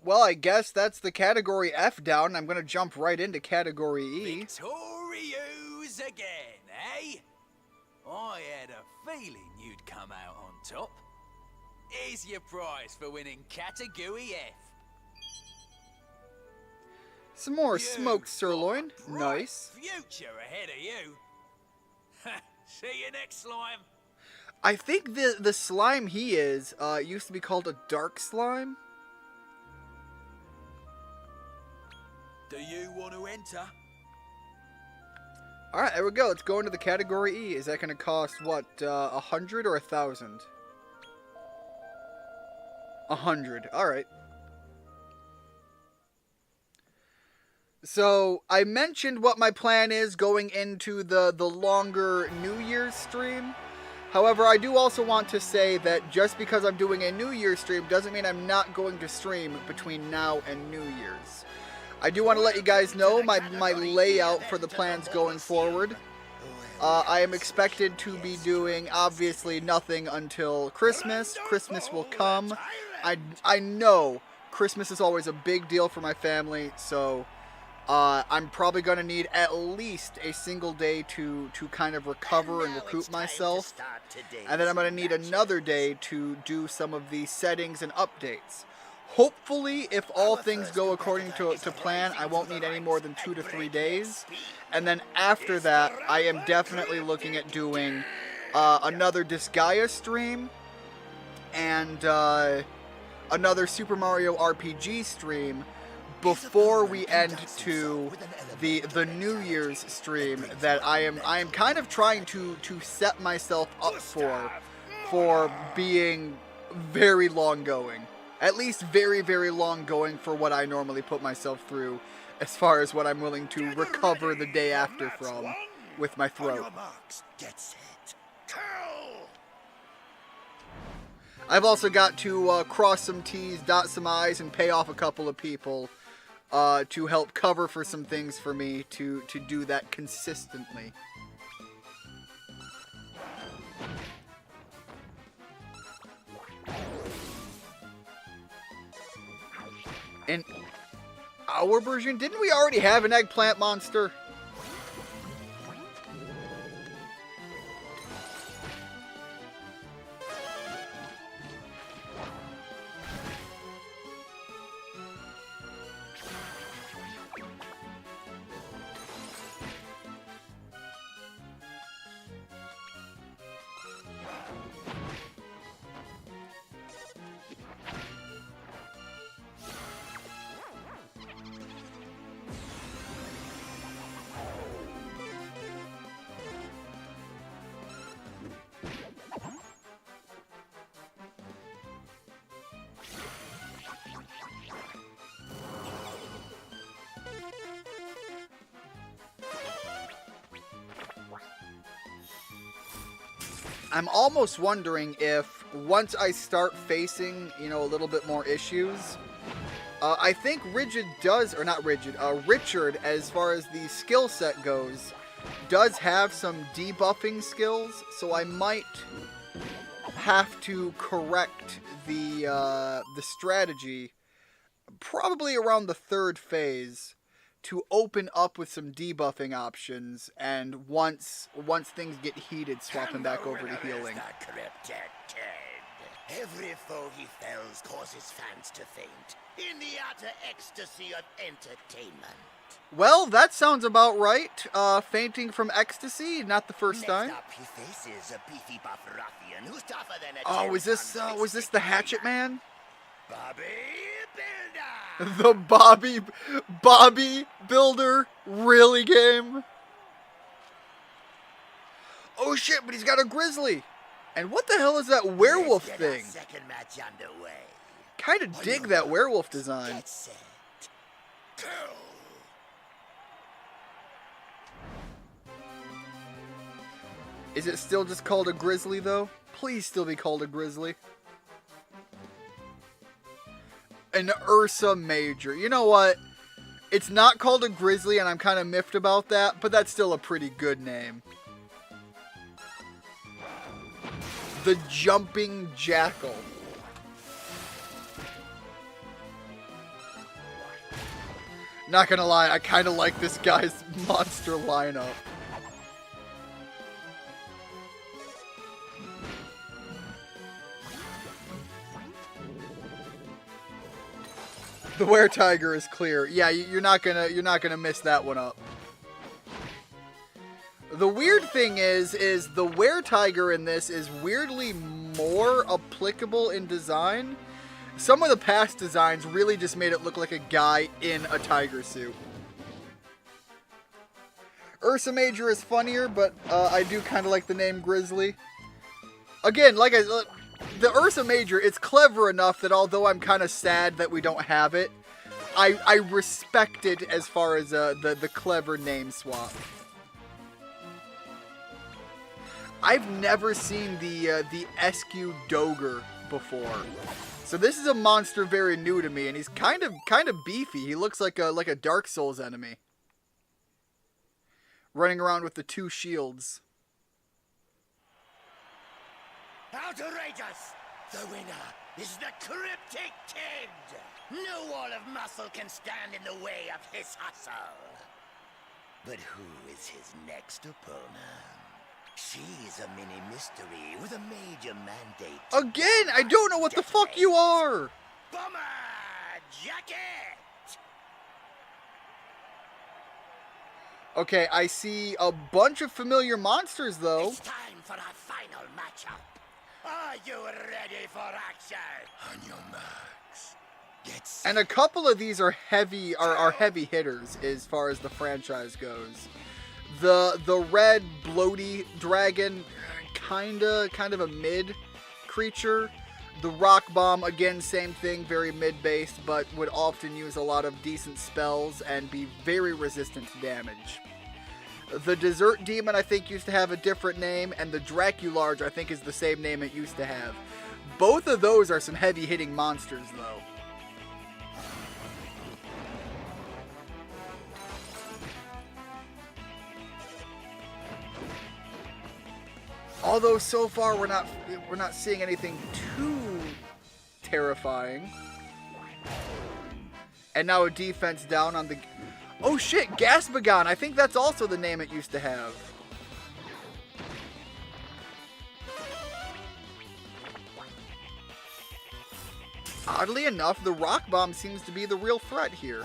S1: well, I guess that's the Category F down. I'm going to jump right into Category E.
S9: Victorious again, eh? I had a feeling you'd come out on top. Here's your prize for winning Category F.
S1: Some more
S9: You
S1: smoked
S9: got
S1: sirloin.
S9: a bright
S1: Nice.
S9: future ahead of you. See you next slime.
S1: I think the slime he is used to be called a dark slime.
S9: Do Do you want to enter?
S1: Alright, there we go. Let's go into the category E. Is that going to cost, what, 100 or 1,000? 100. Alright. So, I mentioned what my plan is going into the longer New Year's stream. However, I do also want to say that just because I'm doing a New Year's stream doesn't mean I'm not going to stream between now and New Year's. I do want to let you guys know my layout for the plans going forward. I am expected to be doing, obviously, nothing until Christmas. Christmas will come. I know Christmas is always a big deal for my family, so I'm probably going to need at least a single day to kind of recover and recoup myself. And then I'm going to need another day to do some of the settings and updates. Hopefully, if all things go according to plan, I won't need any more than 2 to 3 days. And then after that, I am definitely looking at doing another Disgaea stream and another Super Mario RPG stream before we end to the New Year's stream that I am kind of trying to set myself up for being very long going. At least very, very long going for what I normally put myself through as far as what I'm willing to recover the day after from with my throat. I've also got to cross some T's, dot some I's, and pay off a couple of people to help cover for some things for me to do that consistently. In our version, didn't we already have an eggplant monster? I'm almost wondering if once I start facing, a little bit more issues, I think Richard, as far as the skill set goes, does have some debuffing skills, so I might have to correct the strategy probably around the 3rd phase to open up with some debuffing options, and once things get heated, swapping back over to healing.
S10: Every foe he fells causes fans to faint in the utter ecstasy of entertainment.
S1: Well, that sounds about right. Fainting from ecstasy, not the first time.
S10: Next up, he faces a beefy buff ruffian who's tougher than a
S1: was this the Hatchet Man?
S10: Bobby Builder!
S1: The Bobby Builder really game? Oh shit, but he's got a grizzly. And what the hell is that werewolf thing?
S10: Second match underway.
S1: Kind of dig that werewolf design.
S10: Get set. Go.
S1: Is it still just called a grizzly though? Please still be called a grizzly. An Ursa Major. You know what? It's not called a grizzly, and I'm kind of miffed about that, but that's still a pretty good name. The Jumping Jackal. Not gonna lie, I kind of like this guy's monster lineup. The Were-Tiger is clear. Yeah, you're not gonna miss that one up. The weird thing is the Were-Tiger in this is weirdly more applicable in design. Some of the past designs really just made it look like a guy in a tiger suit. Ursa Major is funnier, but I do kind of like the name Grizzly. Again, like the Ursa Major, it's clever enough that although I'm kind of sad that we don't have it, I respect it as far as the clever name swap. I've never seen the Eskew Dogre before, so this is a monster very new to me, and he's kind of beefy. He looks like a Dark Souls enemy, running around with the 2 shields.
S10: Outrageous! The winner is the Cryptic Kid! No wall of muscle can stand in the way of his hustle. But who is his next opponent? She's a mini mystery with a major mandate.
S1: Again, I don't know what the fuck you are!
S10: Bomber Jacket!
S1: Okay, I see a bunch of familiar monsters, though.
S10: It's time for our final matchup. Are you ready for action? On your marks. Get set.
S1: And a couple of these are heavy hitters as far as the franchise goes. The red bloaty dragon, kind of a mid creature. The rock bomb, again, same thing, very mid-based, but would often use a lot of decent spells and be very resistant to damage. The Desert Demon, I think, used to have a different name, and the Dracularge, I think, is the same name it used to have. Both of those are some heavy-hitting monsters, though. Although so far we're not seeing anything too terrifying. And now a defense down on the... Oh shit, Gasbagon! I think that's also the name it used to have. Oddly enough, the Rock Bomb seems to be the real threat here.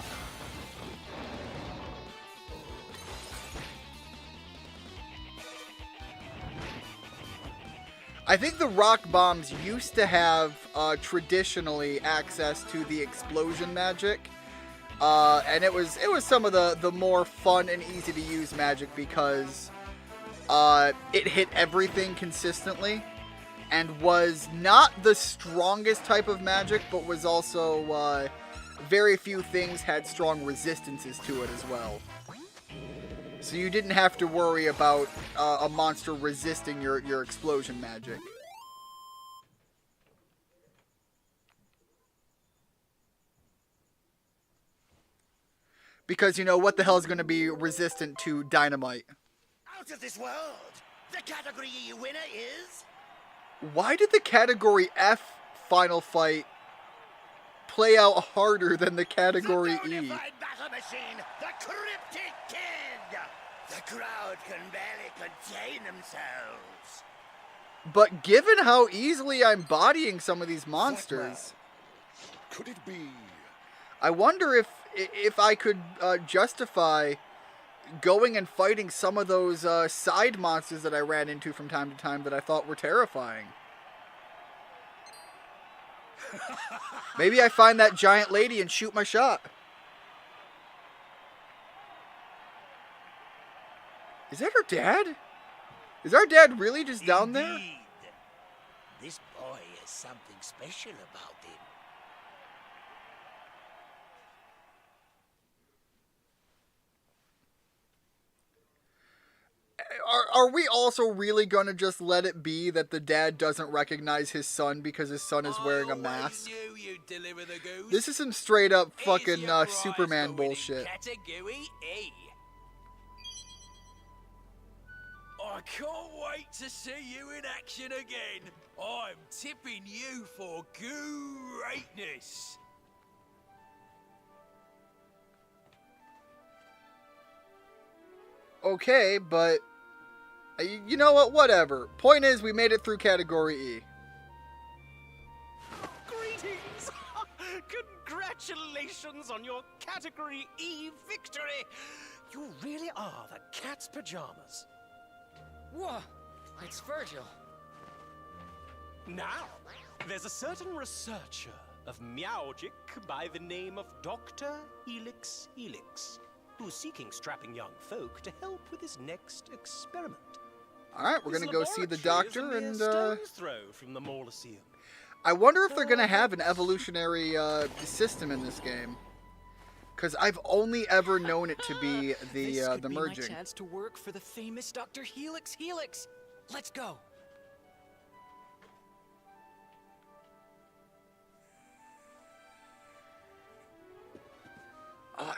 S1: I think the rock bombs used to have traditionally access to the explosion magic, and it was some of the more fun and easy to use magic because it hit everything consistently and was not the strongest type of magic, but was also very few things had strong resistances to it as well. So you didn't have to worry about a monster resisting your explosion magic. Because, you know, what the hell is going to be resistant to dynamite?
S10: Out of this world! The Category E winner is...
S1: Why did the Category F final fight play out harder than the Category E?
S10: The battle machine, the Cryptic Kid! The crowd can barely contain themselves.
S1: But given how easily I'm bodying some of these monsters,
S4: could it be?
S1: I wonder if I could justify going and fighting some of those side monsters that I ran into from time to time that I thought were terrifying. Maybe I find that giant lady and shoot my shot. Is that her dad? Is our dad really just down there?
S10: This boy has something special about him.
S1: Are we also really going to just let it be that the dad doesn't recognize his son because his son is wearing a mask? This is some straight up fucking Superman bullshit.
S9: Category E. I can't wait to see you in action again. I'm tipping you for greatness.
S1: Okay, but you know what? Whatever. Point is, we made it through Category E.
S8: Greetings! Congratulations on your Category E victory! You really are the cat's pajamas.
S5: Whoa, it's Virgil.
S8: Now, there's a certain researcher of Meowgic by the name of Dr. Helix Helix, who's seeking strapping young folk to help with his next experiment.
S1: Alright, we're
S8: His
S1: gonna go see the
S8: laboratory is a
S1: doctor
S8: mere
S1: and,
S8: stone's throw from the Mauloseum.
S1: I wonder if they're gonna have an evolutionary, system in this game. Because I've only ever known it to be
S5: This
S1: the
S5: could be
S1: merging.
S5: my chance to work for the famous Dr. Helix Helix. Let's go.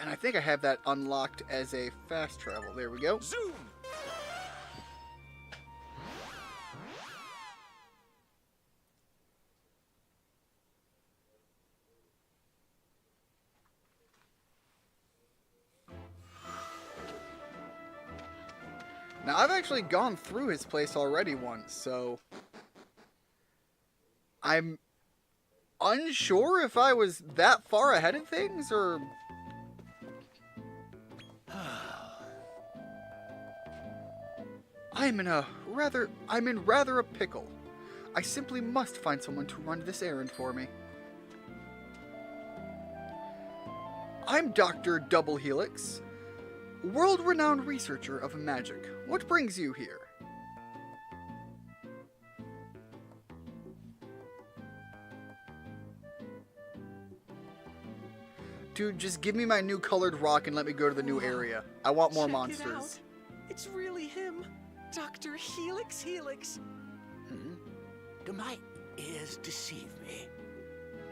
S1: And I think I have that unlocked as a fast travel. There we go.
S8: Zoom!
S1: Now, I've actually gone through his place already once, so I'm unsure if I was that far ahead of things, or... I'm in rather a pickle. I simply must find someone to run this errand for me. I'm Dr. Double Helix, world-renowned researcher of magic. What brings you here? Dude, just give me my new colored rock and let me go to the new area. I want more
S5: Check
S1: monsters.
S5: It out. It's really him, Dr. Helix Helix.
S10: Do my ears deceive me?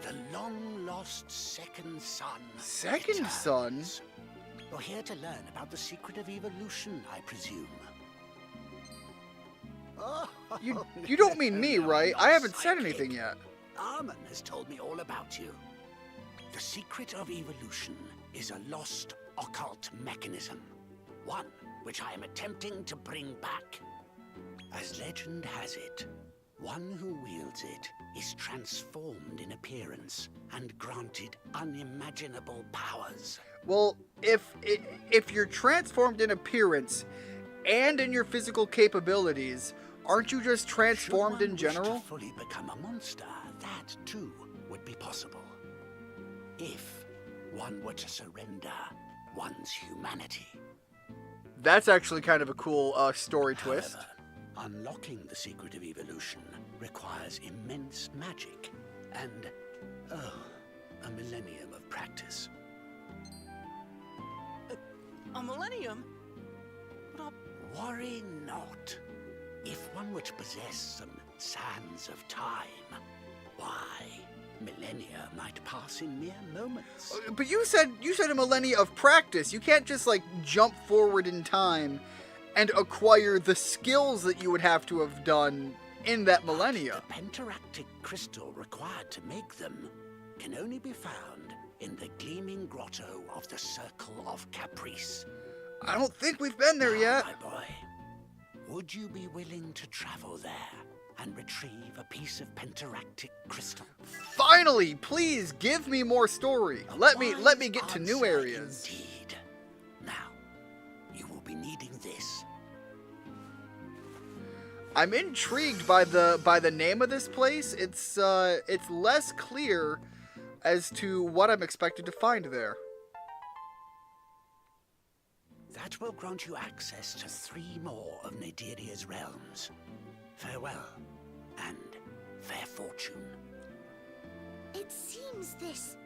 S10: The long-lost second son.
S1: Second son?
S10: returns. You're here to learn about the secret of evolution, I presume. Oh,
S1: You don't mean me,
S10: no,
S1: right?
S10: not
S1: I haven't said
S10: psychic.
S1: anything yet.
S10: Armen has told me all about you. The secret of evolution is a lost occult mechanism. One which I am attempting to bring back. As legend has it, one who wields it is transformed in appearance and granted unimaginable powers.
S1: Well, if you're transformed in appearance and in your physical capabilities, aren't you just transformed
S10: Should
S1: in
S10: one
S1: general?
S10: wish to fully become a monster, that too would be possible. If one were to surrender one's humanity.
S1: That's actually kind of a cool story twist.
S10: However, unlocking the secret of evolution requires immense magic and, a millennium of practice.
S5: A millennium?
S10: Worry not. If one were to possess some sands of time, why, millennia might pass in mere moments.
S1: But you said a millennia of practice. You can't just like jump forward in time and acquire the skills that you would have to have done in that millennia.
S10: The pentaractic crystal required to make them can only be found in the gleaming grotto of the Circle of Caprice.
S1: I don't think we've been there
S10: Now,
S1: yet.
S10: my boy, would you be willing to travel there and retrieve a piece of pentaractic crystal?
S1: Finally, please give me more story. Let me get to new
S10: Answer
S1: areas.
S10: Indeed. Now, you will be needing this.
S1: I'm intrigued by the name of this place. It's less clear as to what I'm expected to find there.
S10: That will grant you access to 3 more of Nadiria's realms. Farewell, and fair fortune.
S3: It seems this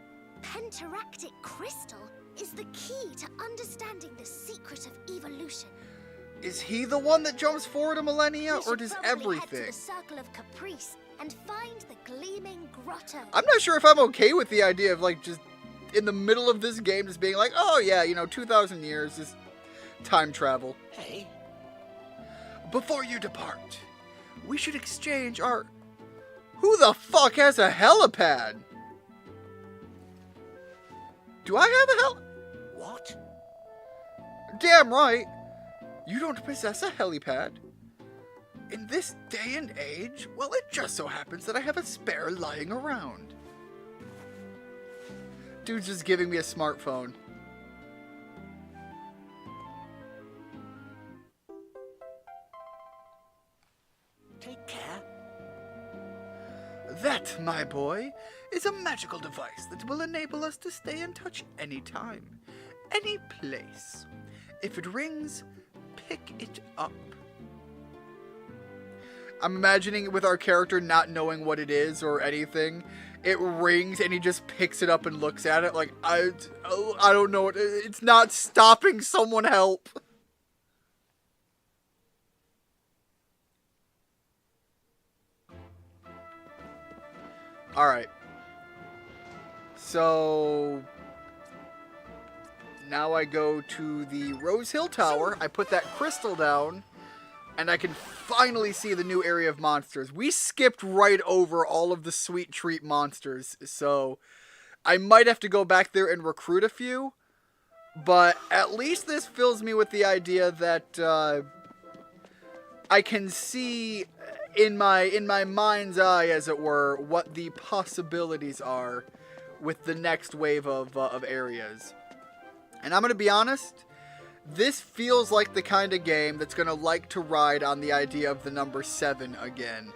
S3: pentaractic crystal is the key to understanding the secret of evolution.
S1: Is he the one that jumps forward a millennia,
S3: We
S1: or
S3: should
S1: does
S3: probably head to
S1: everything?
S3: the Circle of Caprice and find the gleaming grotto.
S1: I'm not sure if I'm okay with the idea of like just in the middle of this game just being like, oh yeah, 2,000 years is time travel.
S10: Hey,
S1: Before you depart, we should exchange our... Who the fuck has a helipad? Do I have a
S10: what?
S1: Damn right. You don't possess a helipad. In this day and age, well, it just so happens that I have a spare lying around. Dude's just giving me a smartphone.
S10: Take care.
S1: That, my boy, is a magical device that will enable us to stay in touch anytime, any place. If it rings, pick it up. I'm imagining it with our character not knowing what it is or anything. It rings and he just picks it up and looks at it like, I don't know. It's not stopping. Someone help. Alright. So now I go to the Rose Hill Tower. I put that crystal down. And I can finally see the new area of monsters. We skipped right over all of the Sweet Treat monsters. So I might have to go back there and recruit a few. But at least this fills me with the idea that I can see in my mind's eye, as it were, what the possibilities are with the next wave of areas. And I'm going to be honest, this feels like the kind of game that's going to like to ride on the idea of the number 7 again.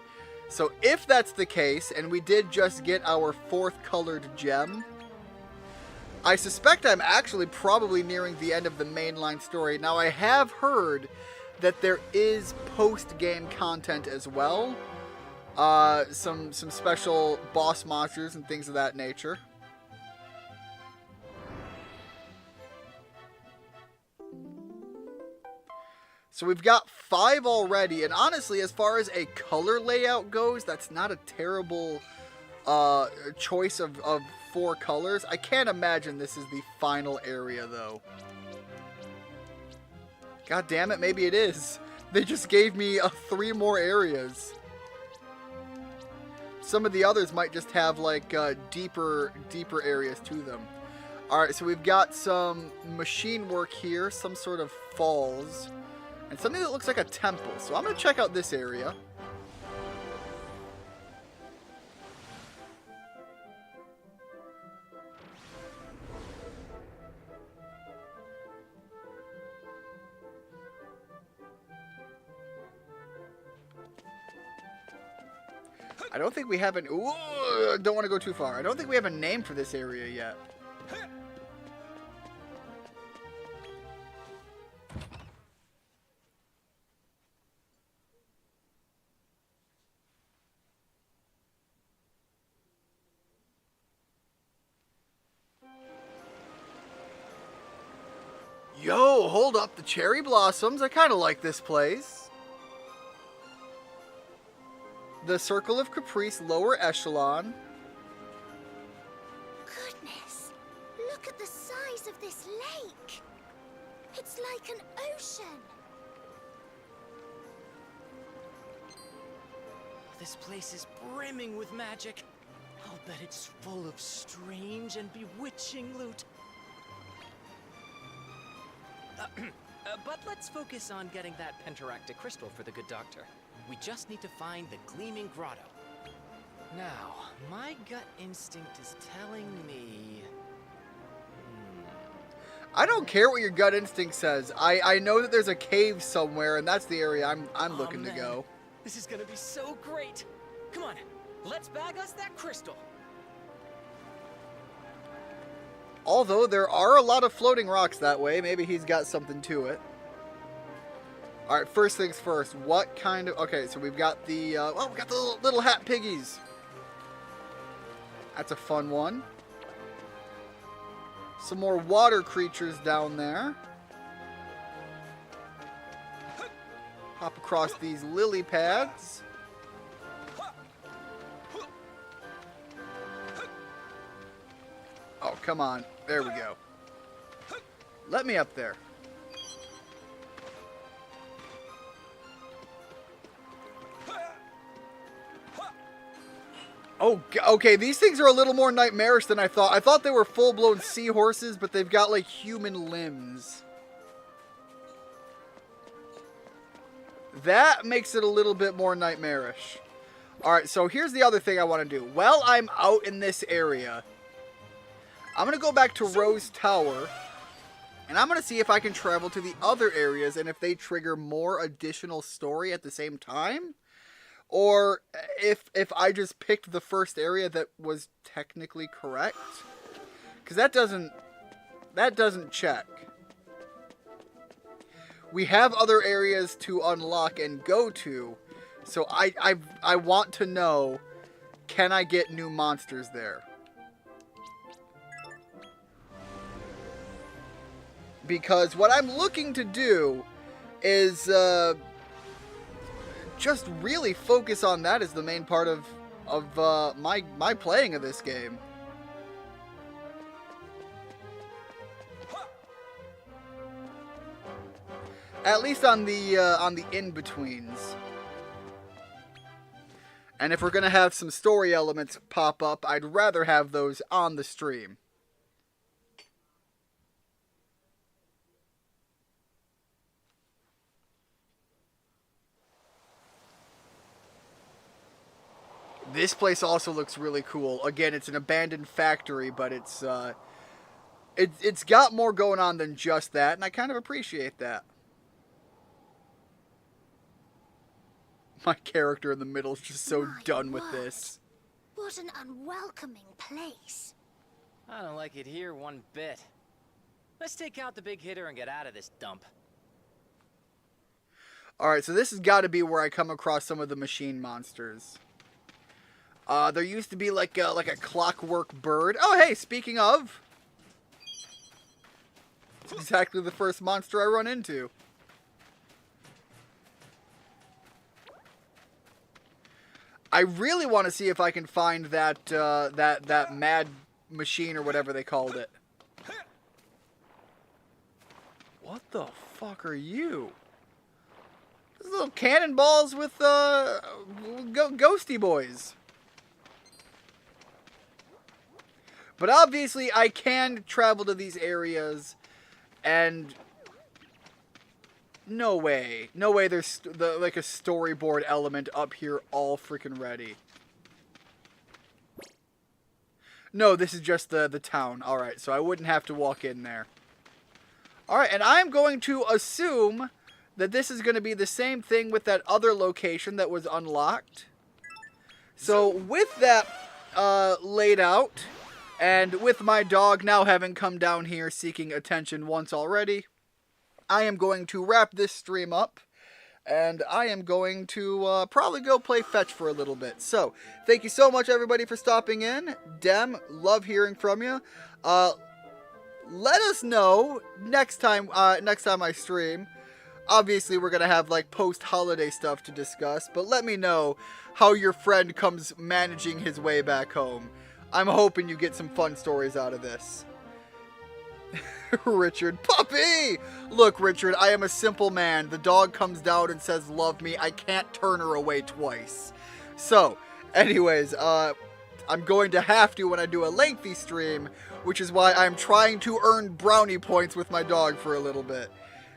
S1: So if that's the case, and we did just get our 4th colored gem, I suspect I'm actually probably nearing the end of the mainline story. Now, I have heard that there is post-game content as well. Some special boss monsters and things of that nature. So we've got 5 already, and honestly, as far as a color layout goes, that's not a terrible choice of 4 colors. I can't imagine this is the final area, though. God damn it, maybe it is. They just gave me 3 more areas. Some of the others might just have, like, deeper areas to them. Alright, so we've got some machine work here, some sort of falls. And something that looks like a temple. So I'm going to check out this area. I don't think we have an... Ooh, don't want to go too far. I don't think we have a name for this area yet. Yo, hold up, the cherry blossoms. I kind of like this place. The Circle of Caprice, lower echelon.
S3: Goodness, look at the size of this lake. It's like an ocean.
S5: This place is brimming with magic. I'll bet it's full of strange and bewitching loot. But let's focus on getting that pentaractic crystal for the good doctor. We just need to find the Gleaming Grotto. Now, my gut instinct is telling me...
S1: I don't care what your gut instinct says. I know that there's a cave somewhere, and that's the area I'm looking to go.
S5: This is gonna be so great! Come on, let's bag us that crystal!
S1: Although there are a lot of floating rocks that way. Maybe he's got something to it. Alright, first things first. What kind of... Okay, so we've got the... well, we've got the little hat piggies. That's a fun one. Some more water creatures down there. Hop across these lily pads. Oh, come on. There we go. Let me up there. Oh, okay. These things are a little more nightmarish than I thought. I thought they were full-blown seahorses, but they've got, like, human limbs. That makes it a little bit more nightmarish. Alright, so here's the other thing I want to do. While I'm out in this area, I'm going to go back to Rose Tower, and I'm going to see if I can travel to the other areas and if they trigger more additional story at the same time. Or if I just picked the first area that was technically correct. Because that doesn't That doesn't check. We have other areas to unlock and go to, so I want to know, can I get new monsters there? Because what I'm looking to do is just really focus on that as the main part of my playing of this game. At least on the in-betweens. And if we're gonna have some story elements pop up, I'd rather have those on the stream. This place also looks really cool. Again, it's an abandoned factory, but it's got more going on than just that, and I kind of appreciate that. My character in the middle is just so done with this.
S3: What an unwelcoming place.
S5: I don't like it here one bit. Let's take out the big hitter and get out of this dump.
S1: Alright, so this has got to be where I come across some of the machine monsters. There used to be like a clockwork bird. Oh, hey, speaking of. It's exactly the first monster I run into. I really want to see if I can find that that mad machine or whatever they called it. What the fuck are you? These little cannonballs with ghosty boys. But obviously I can travel to these areas, and no way there's like a storyboard element up here all freaking ready. No, this is just the town. Alright, so I wouldn't have to walk in there. Alright, and I'm going to assume that this is going to be the same thing with that other location that was unlocked. So with that laid out, and with my dog now having come down here seeking attention once already, I am going to wrap this stream up, and I am going to probably go play fetch for a little bit. So, thank you so much everybody for stopping in. Dem, love hearing from you. Let us know next time I stream. Obviously, we're going to have like post-holiday stuff to discuss, but let me know how your friend comes managing his way back home. I'm hoping you get some fun stories out of this. Richard, puppy! Look, Richard, I am a simple man. The dog comes down and says, love me. I can't turn her away twice. So, anyways, I'm going to have to when I do a lengthy stream, which is why I'm trying to earn brownie points with my dog for a little bit.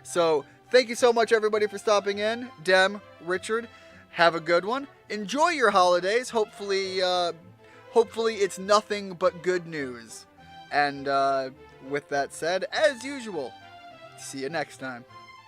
S1: So, thank you so much, everybody, for stopping in. Dem, Richard, have a good one. Enjoy your holidays. Hopefully it's nothing but good news. And, with that said, as usual, see you next time.